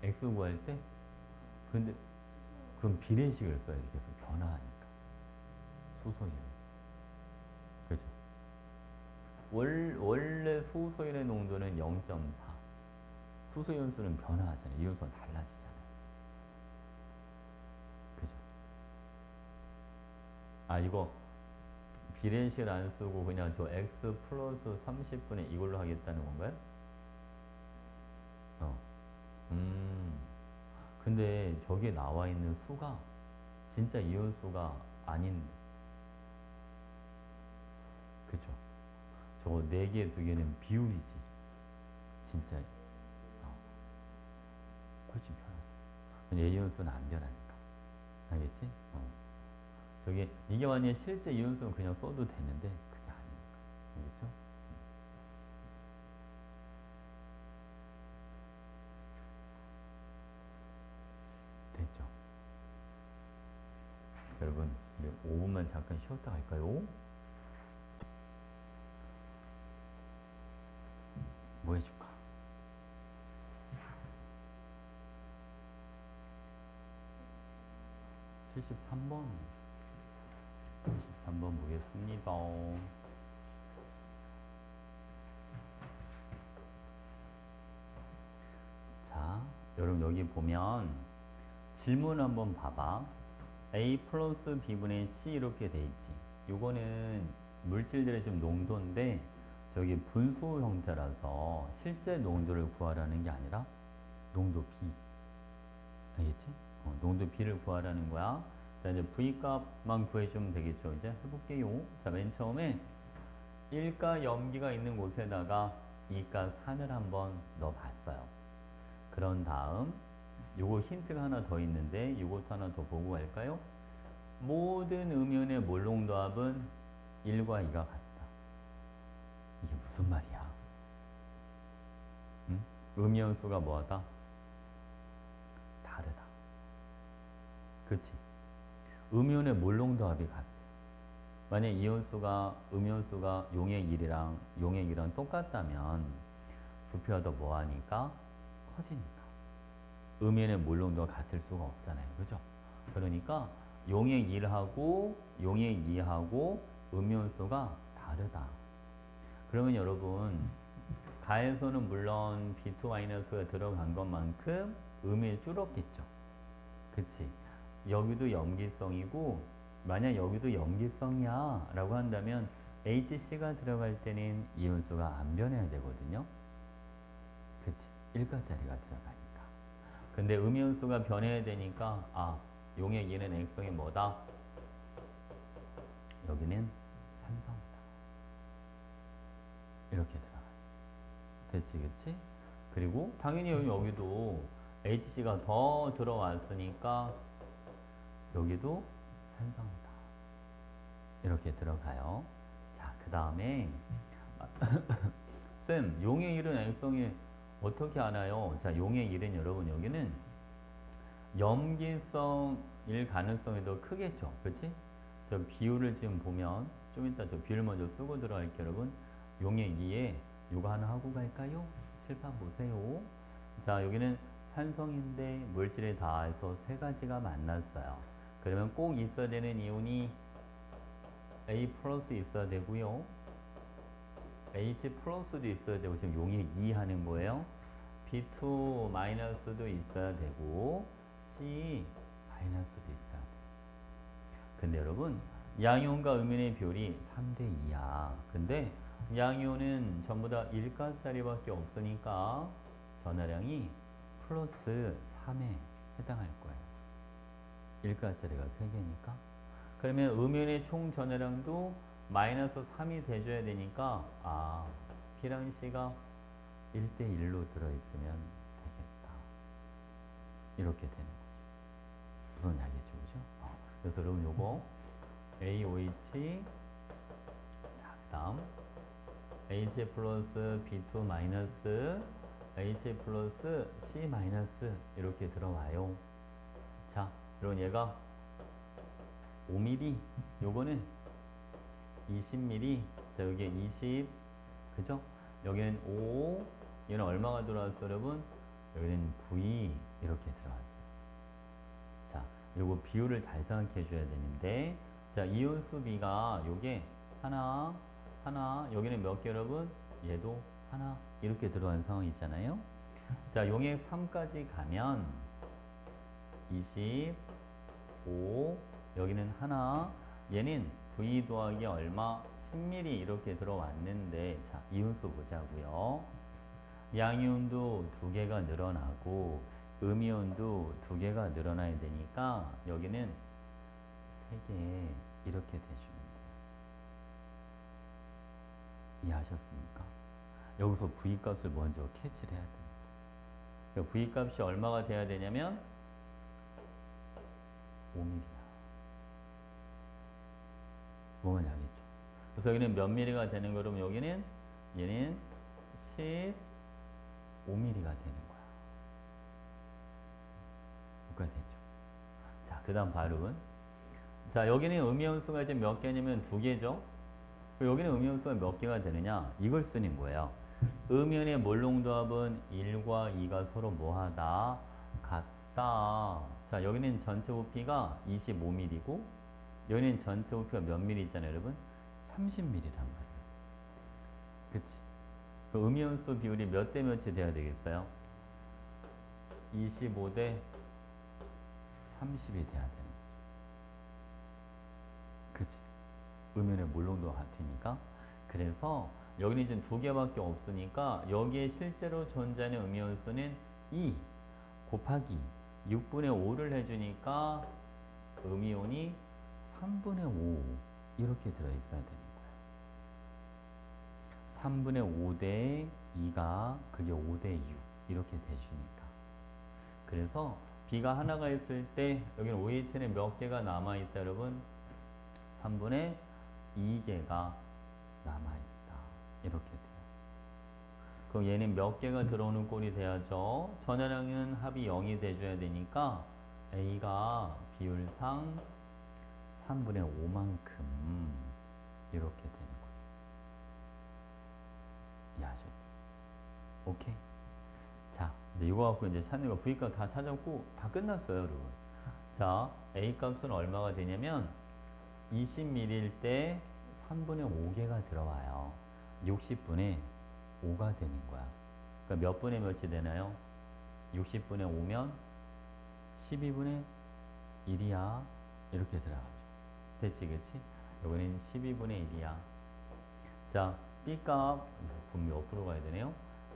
X 구할 때? 근데 그럼 비례식을 써야 돼. 계속 변화하니까. 수소이온. 그죠? 원래 수소이온의 농도는 0.4. 수소이온수는 변화하잖아요. 이온수는 달라지잖아요. 그죠? 이거 비례식 안 쓰고 그냥 저 x 플러스 30분의 이걸로 하겠다는 건가요? 근데 저기에 나와 있는 수가 진짜 이온수가 아닌데. 그죠? 저거 4개, 2개는 비율이지. 진짜 훨씬 편하죠. A이온수는 안 변하니까. 알겠지? 저게 이게 만약에 실제 이온수는 그냥 써도 되는데 그게 아니니까. 알겠죠? 됐죠? 여러분, 5분만 잠깐 쉬었다 갈까요? 뭐 해줄까? (73번) 73번 보겠습니다. 자, 여러분 여기 보면 질문 한번 봐봐. A 플러스 B분의 C 이렇게 돼 있지. 요거는 물질들의 지금 농도인데 저기 분수 형태라서 실제 농도를 구하라는 게 아니라 농도 B. 알겠지? 농도 B를 구하라는 거야. 자, 이제 V 값만 구해주면 되겠죠. 이제 해볼게요. 자, 맨 처음에 1가 염기가 있는 곳에다가 2가 산을 한번 넣어봤어요. 그런 다음 요거 힌트가 하나 더 있는데 이것도 하나 더 보고 갈까요? 모든 음이온의 몰농도 합은 1과 2가 같다. 이게 무슨 말이야? 응? 음이온 수가 뭐하다? 다르다. 그치? 음이온의 몰농도 합이 같대. 만약 이온수가 음이온수가 용액 1이랑 용액 1이랑 똑같다면 부피가 더 뭐하니까? 커지니까. 음이온의 몰농도가 같을 수가 없잖아요. 그죠? 그러니까 용액 1하고 용액 2하고 음이온수가 다르다. 그러면 여러분 가에서는 물론 B2-가 들어간 것만큼 음이 줄었겠죠. 그치? 여기도 염기성이고 만약 여기도 염기성이야 라고 한다면 HC가 들어갈 때는 이온수가 안 변해야 되거든요. 그치. 1가짜리가 들어가니까. 근데 음이온수가 변해야 되니까, 용의 2는 X성이 뭐다? 여기는 산성이다. 이렇게 들어가. 됐지, 그치? 그리고 당연히 여기도 HC가 더 들어왔으니까 여기도 산성이다. 이렇게 들어가요. 자, 그 다음에 쌤, 용의 1은 X성이 어떻게 알아요? 자, 용의 1은 여러분 여기는 염기성일 가능성이 더 크겠죠. 그치? 저 비율을 지금 보면 좀 이따 저 비율 먼저 쓰고 들어갈게요. 여러분 용의 2에 요거 하나 하고 갈까요? 칠판 보세요. 자, 여기는 산성인데 물질이 닿아서 세 가지가 만났어요. 그러면 꼭 있어야 되는 이온이 A 플러스 있어야 되고요. H 플러스도 있어야 되고 지금 용의 2 하는 거예요. B2 마이너스도 있어야 되고 C 마이너스도 있어야 돼요. 근데 여러분 양이온과 음이온의 비율이 3대 2야. 근데 양이온은 전부 다 1가짜리밖에 없으니까 전하량이 플러스 3에 해당할 거예요. 1가짜리가 3개니까. 그러면 음이온의 총 전하량도 마이너스 3이 돼줘야 되니까 P랑 C가 1대1로 들어있으면 되겠다. 이렇게 되는 거죠. 무슨 알겠죠? 그죠? 그래서 여러분 요거 AOH 자, 그 다음 H 플러스 B2 마이너스 H 플러스 C 마이너스 이렇게 들어와요. 자, 여러분 얘가 5mm 요거는 20mm 자, 여기에 20 그죠? 여기는 5 얘는 얼마가 들어왔어 여러분? 여기는 V 이렇게 들어왔어요. 자, 요거 비율을 잘 생각해 줘야 되는데 자, 이온수 B가 요게 하나 여기는 몇 개 여러분? 얘도 하나 이렇게 들어간 상황이잖아요. 자, 용액 3까지 가면 25 여기는 하나 얘는 V 더하기 얼마? 10mm 이렇게 들어왔는데 자, 이온수 보자고요. 양이온도 2개가 늘어나고 음이온도 2개가 늘어나야 되니까 여기는 3개 이렇게 되시면 돼요. 이해하셨습니까? 여기서 V값을 먼저 캐치를 해야 됩니다. 그러니까 V값이 얼마가 돼야 되냐면 5mm야. 뭐가 알겠죠? 그래서 여기는 몇 mm가 되는 거 그러면 여기는 얘는 15mm가 되는 거야. 뭐가 됐죠? 자, 그 다음 발음. 자, 여기는 음이온수가 지금 몇 개냐면 2개죠? 여기는 음이온수가 몇 개가 되느냐? 이걸 쓰는 거예요. 음이온의 몰농도합은 1과 2가 서로 뭐하다? 같다. 자, 여기는 전체 부피가 25mm고 여기는 전체 부피가 몇 mm잖아요, 여러분? 30mm란 말이에요. 그치? 그 음이온수 비율이 몇 대 몇이 돼야 되겠어요? 25대 30이 돼야 되는 거죠. 그치? 음이온의 몰농도가 같으니까. 그래서 여기는 이제 2개밖에 없으니까 여기에 실제로 존재하는 음이온수는 2 곱하기 6분의 5를 해주니까 음이온이 3분의 5 이렇게 들어있어야 되는 거예요. 3분의 5대 2가 그게 5대 6 이렇게 되주니까. 그래서 B가 하나가 있을 때 여기는 OH는 몇 개가 남아있다 여러분? 3분의 2개가 남아있다. 이렇게 돼요. 그럼 얘는 몇 개가 들어오는 꼴이 돼야죠? 전하량은 합이 0이 돼줘야 되니까 A가 비율상 3분의 5만큼 이렇게 되는 거죠. 이해하셨죠? 오케이. 자, 이제 이거 갖고 이제 찾는 거 V값 다 찾았고 다 끝났어요, 여러분. 자, A 값은 얼마가 되냐면 20mm일 때 3분의 5개가 들어와요. 60분의 5가 되는 거야. 그러니까 몇 분의 몇이 되나요? 60분의 5면 12분의 1이야. 이렇게 들어가죠. 됐지, 그치? 여기는 12분의 1이야. 자, B값 분명 옆으로 가야 되네요.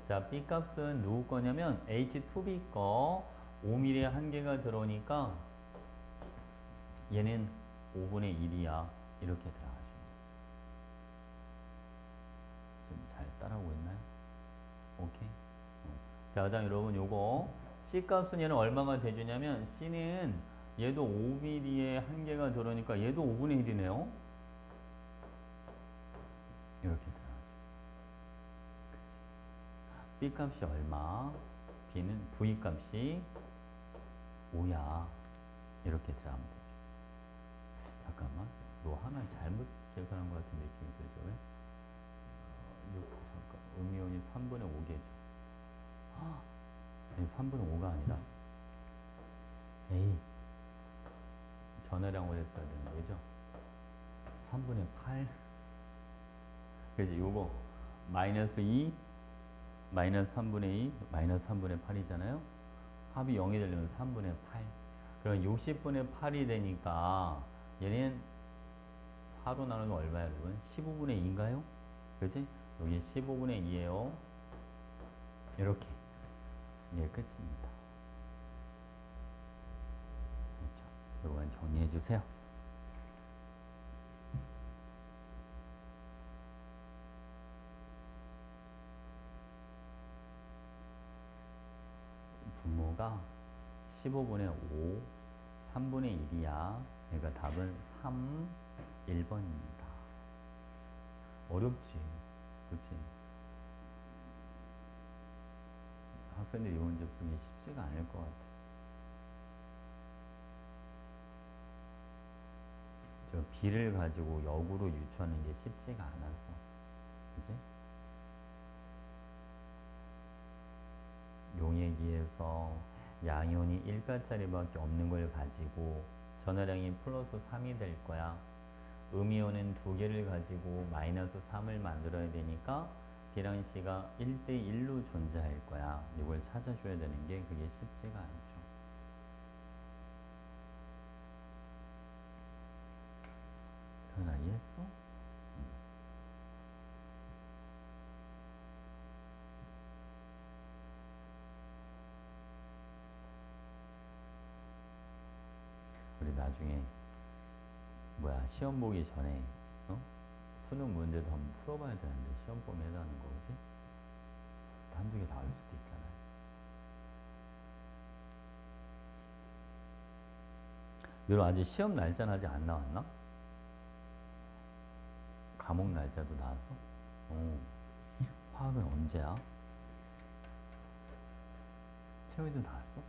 자, B 값은 누구 거냐면 H2B 거 5mm의 한 개가 들어오니까 얘는 5분의 1이야. 이렇게 들어가시면 지금 잘 따라오고 있나요? 오케이. 자, 그다음 여러분 요거 C 값은 얘는 얼마가 돼주냐면 C는 얘도 5mm의 한 개가 들어오니까 얘도 5분의 1이네요. 이렇게 들어가죠. B 값이 얼마? B는 V 값이 5야. 이렇게 들어가면 되죠. 잠깐만, 너 하나 잘못 계산한 것 같은 느낌이 들죠? 왜? 잠깐, 음이온이 3분의 5개죠. 아니, 3분의 5가 아니라 에이, 전화량을 했어야 되는 거죠? 3분의 8. 그래서 요거 마이너스 2 마이너스 3분의 2 마이너스 3분의 8이잖아요. 합이 0이 되려면 3분의 8. 그럼 60분의 8이 되니까 얘는 4로 나누면 얼마야, 여러분? 15분의 2인가요? 그지? 여기 15분의 2예요. 이렇게. 이게 끝입니다. 그렇죠. 이거만 정리해 주세요. 분모가 15분의 5, 3분의 1이야. 그러니까 답은 3, 1번입니다. 어렵지. 그치? 학생들이 이 문제 풀기 쉽지가 않을 것 같아. 저 B를 가지고 역으로 유추하는 게 쉽지가 않아서. 그치? 용액이에서 양이온이 1가짜리밖에 없는 걸 가지고 전하량이 플러스 3이 될 거야. 음이온은 2개를 가지고 마이너스 3을 만들어야 되니까 B랑 C가 1대1로 존재할 거야. 이걸 찾아줘야 되는 게 그게 쉽지가 않죠. 서연아, 이해했어? 우리 나중에 시험 보기 전에 수능 문제도 한번 풀어봐야 되는데, 시험 보면 해당하는 거지? 한두 개 나올 수도 있잖아요. 여러분, 아직 시험 날짜는 아직 안 나왔나? 과목 날짜도 나왔어? 화학은 언제야? 체오이도 나왔어?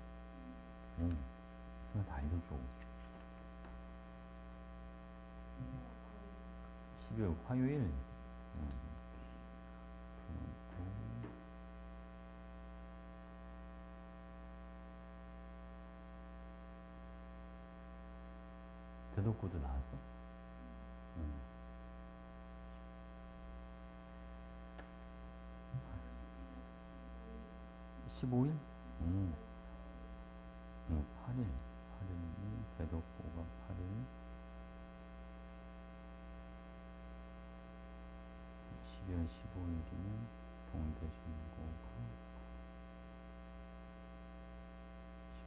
선생님 다 알려줘. 12월 화요일. 대덕구도 나왔어? 15일? 8일. 8일이 대덕구가 8일. 12월 15일이면 동대신고가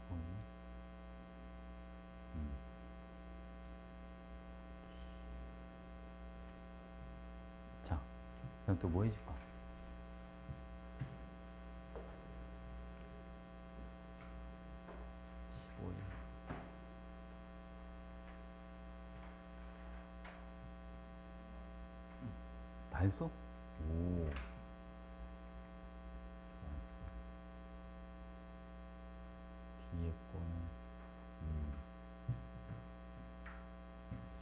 15일. 자, 그럼 또 뭐 해줄까? 다 했어? 오. 뒤에 거는,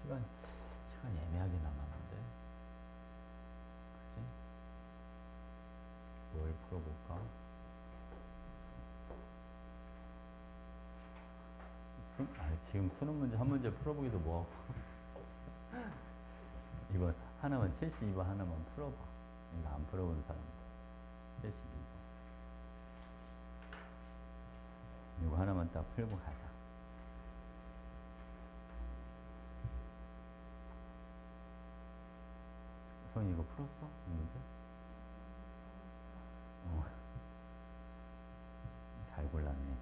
시간 애매하게 남았는데. 그치? 뭘 풀어볼까? 지금 수능 문제 한 문제 풀어보기도 뭐하고. 이거 하나만 72번 하나만 풀어봐. 이거 안 풀어본 사람들 72번 이거 하나만 딱 풀고 가자. 소연이 이거 풀었어? 이 문제? 잘 골랐네.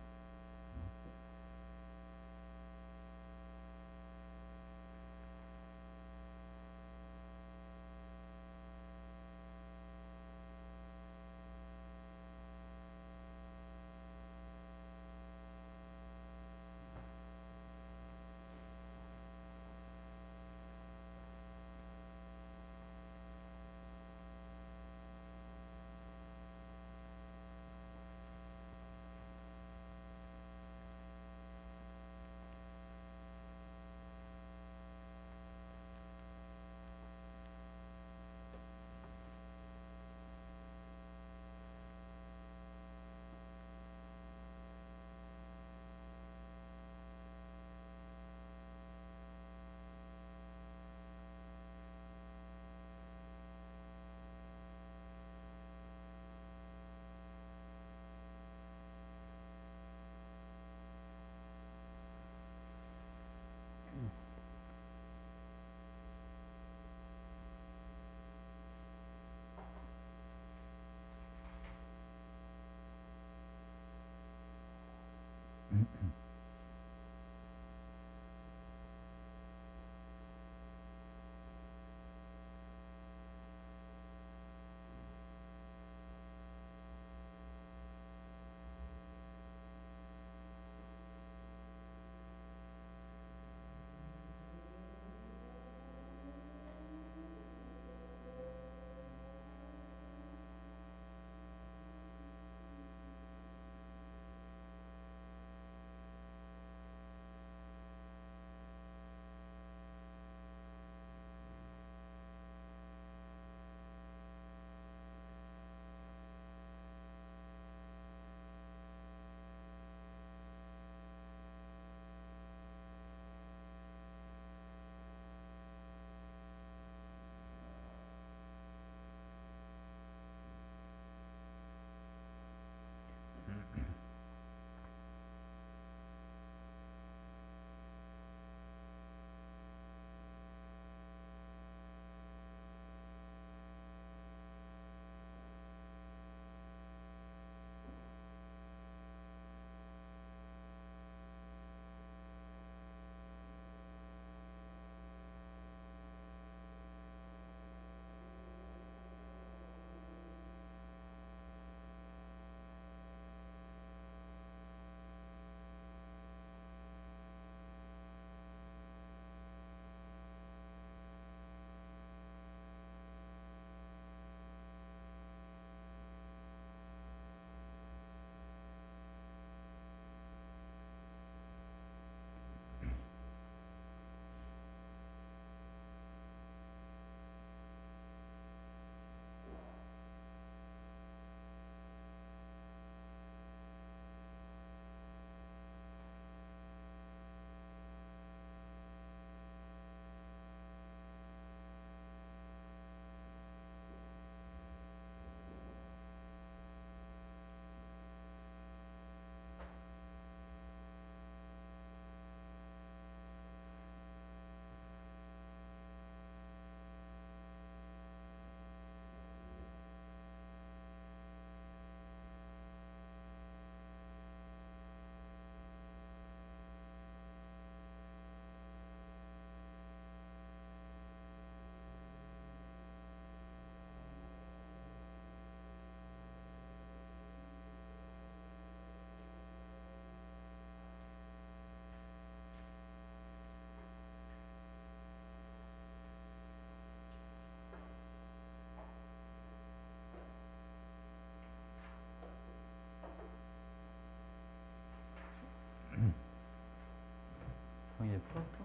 성희 풀었어?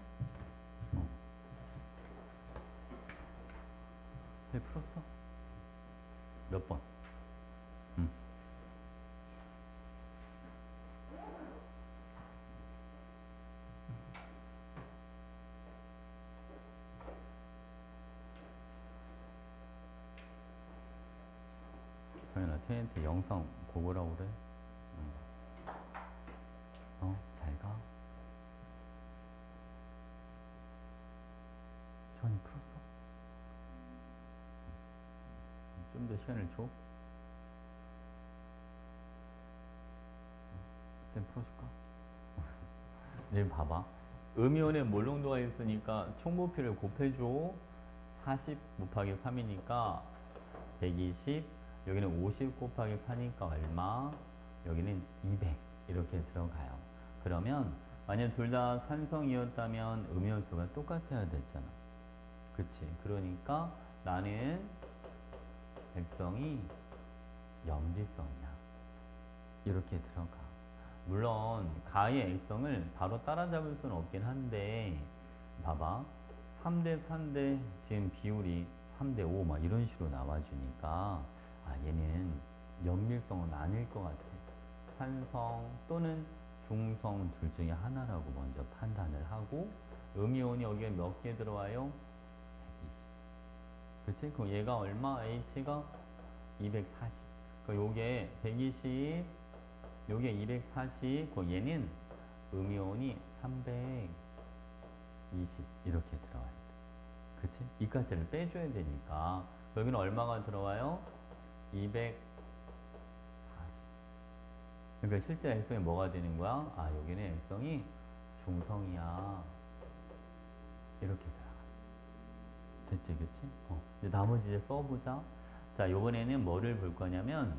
해 풀었어? 몇 번? 응. 성현아, 태희한테 영상 보고 오라고 그래. 잘 가. 전이 풀었어? 좀 더 시간을 줘. 쌤 풀어줄까? 네, 봐봐. 음이온에 몰농도가 있으니까 총부피를 곱해줘. 40 곱하기 3이니까 120. 여기는 50 곱하기 4니까 얼마? 여기는 200. 이렇게 들어가요. 그러면 만약 둘 다 산성이었다면 음이온수가 똑같아야 됐잖아. 그치? 그러니까 나는 액성이 염기성이야. 이렇게 들어가. 물론 가의 액성을 바로 따라잡을 수는 없긴 한데 봐봐. 3대 3대 지금 비율이 3대 5 막 이런 식으로 나와주니까 아 얘는 염밀성은 아닐 것 같아. 산성 또는 중성 둘 중에 하나라고 먼저 판단을 하고 음이온이 여기에 몇 개 들어와요? 120. 그치? 그럼 얘가 얼마? H가 240. 요게 120, 요게 240, 얘는 음이온이 320 이렇게 들어와요. 그치? 이까지를 빼줘야 되니까 여기는 얼마가 들어와요? 240. 그러니까 실제 액성이 뭐가 되는 거야? 아 여기는 액성이 중성이야. 이렇게 들어가. 됐지, 그치? 이제 나머지 이제 써보자. 자, 요번에는 뭐를 볼 거냐면,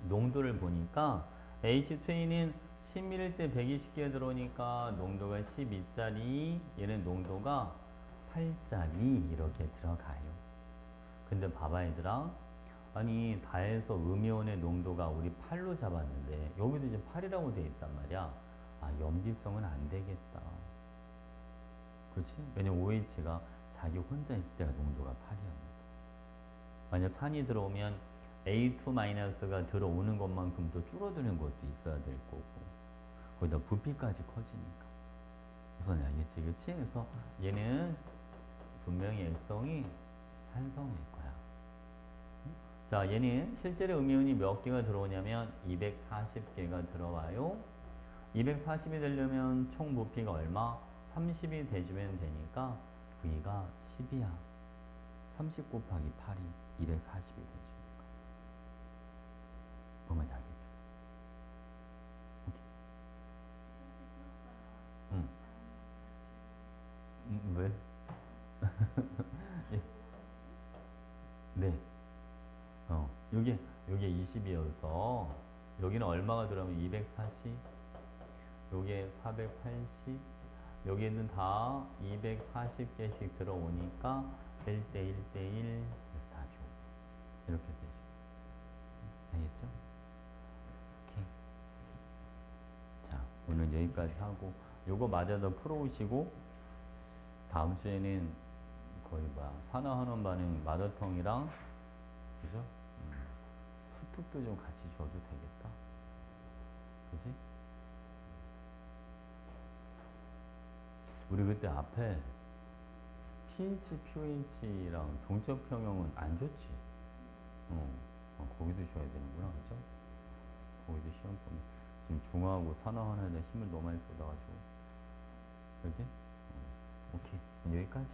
농도를 보니까, H2는 10ml 때 120개 들어오니까 농도가 12짜리, 얘는 농도가 8짜리, 이렇게 들어가요. 근데 봐봐, 얘들아. 아니, 다해서 음이온의 농도가 우리 8로 잡았는데, 여기도 이제 8이라고 돼 있단 말이야. 아, 염기성은 안 되겠다. 그치? 왜냐면 OH가 자기 혼자 있을 때가 농도가 8이었는데. 만약 산이 들어오면 A2-가 들어오는 것만큼 또 줄어드는 것도 있어야 될 거고. 거기다 부피까지 커지니까. 우선 알겠지, 그치? 그래서 얘는 분명히 액성이 산성일 거야. 자, 얘는 실제로 음이온이 몇 개가 들어오냐면 240개가 들어와요. 240이 되려면 총 부피가 얼마? 30이 돼주면 되니까 V가 10이야. 30 곱하기 8이 240이 돼주니까. 뭔 말인지 알겠죠? 오케이. 응. 왜? 예. 네. 요게 20이어서 여기는 얼마가 들어가면 240, 요게 480, 여기는 다 240개씩 들어오니까 1대 1대 1 답이 5. 이렇게 되죠. 알겠죠? 오케이. 자, 오늘 여기까지 하고 요거 마저도 풀어오시고 다음 주에는 거의 산화환원 반응 마더텅이랑 그죠? 수특도 좀 같이 줘도 되겠다. 그지? 우리 그때 앞에 pH, pH랑 동적 평형은 안 좋지. 거기도 줘야 되는구나, 그죠? 거기도 시험 보면 지금 중화하고 산화하는데 힘을 너무 많이 쏟아가지고, 그지? 오케이, 여기까지.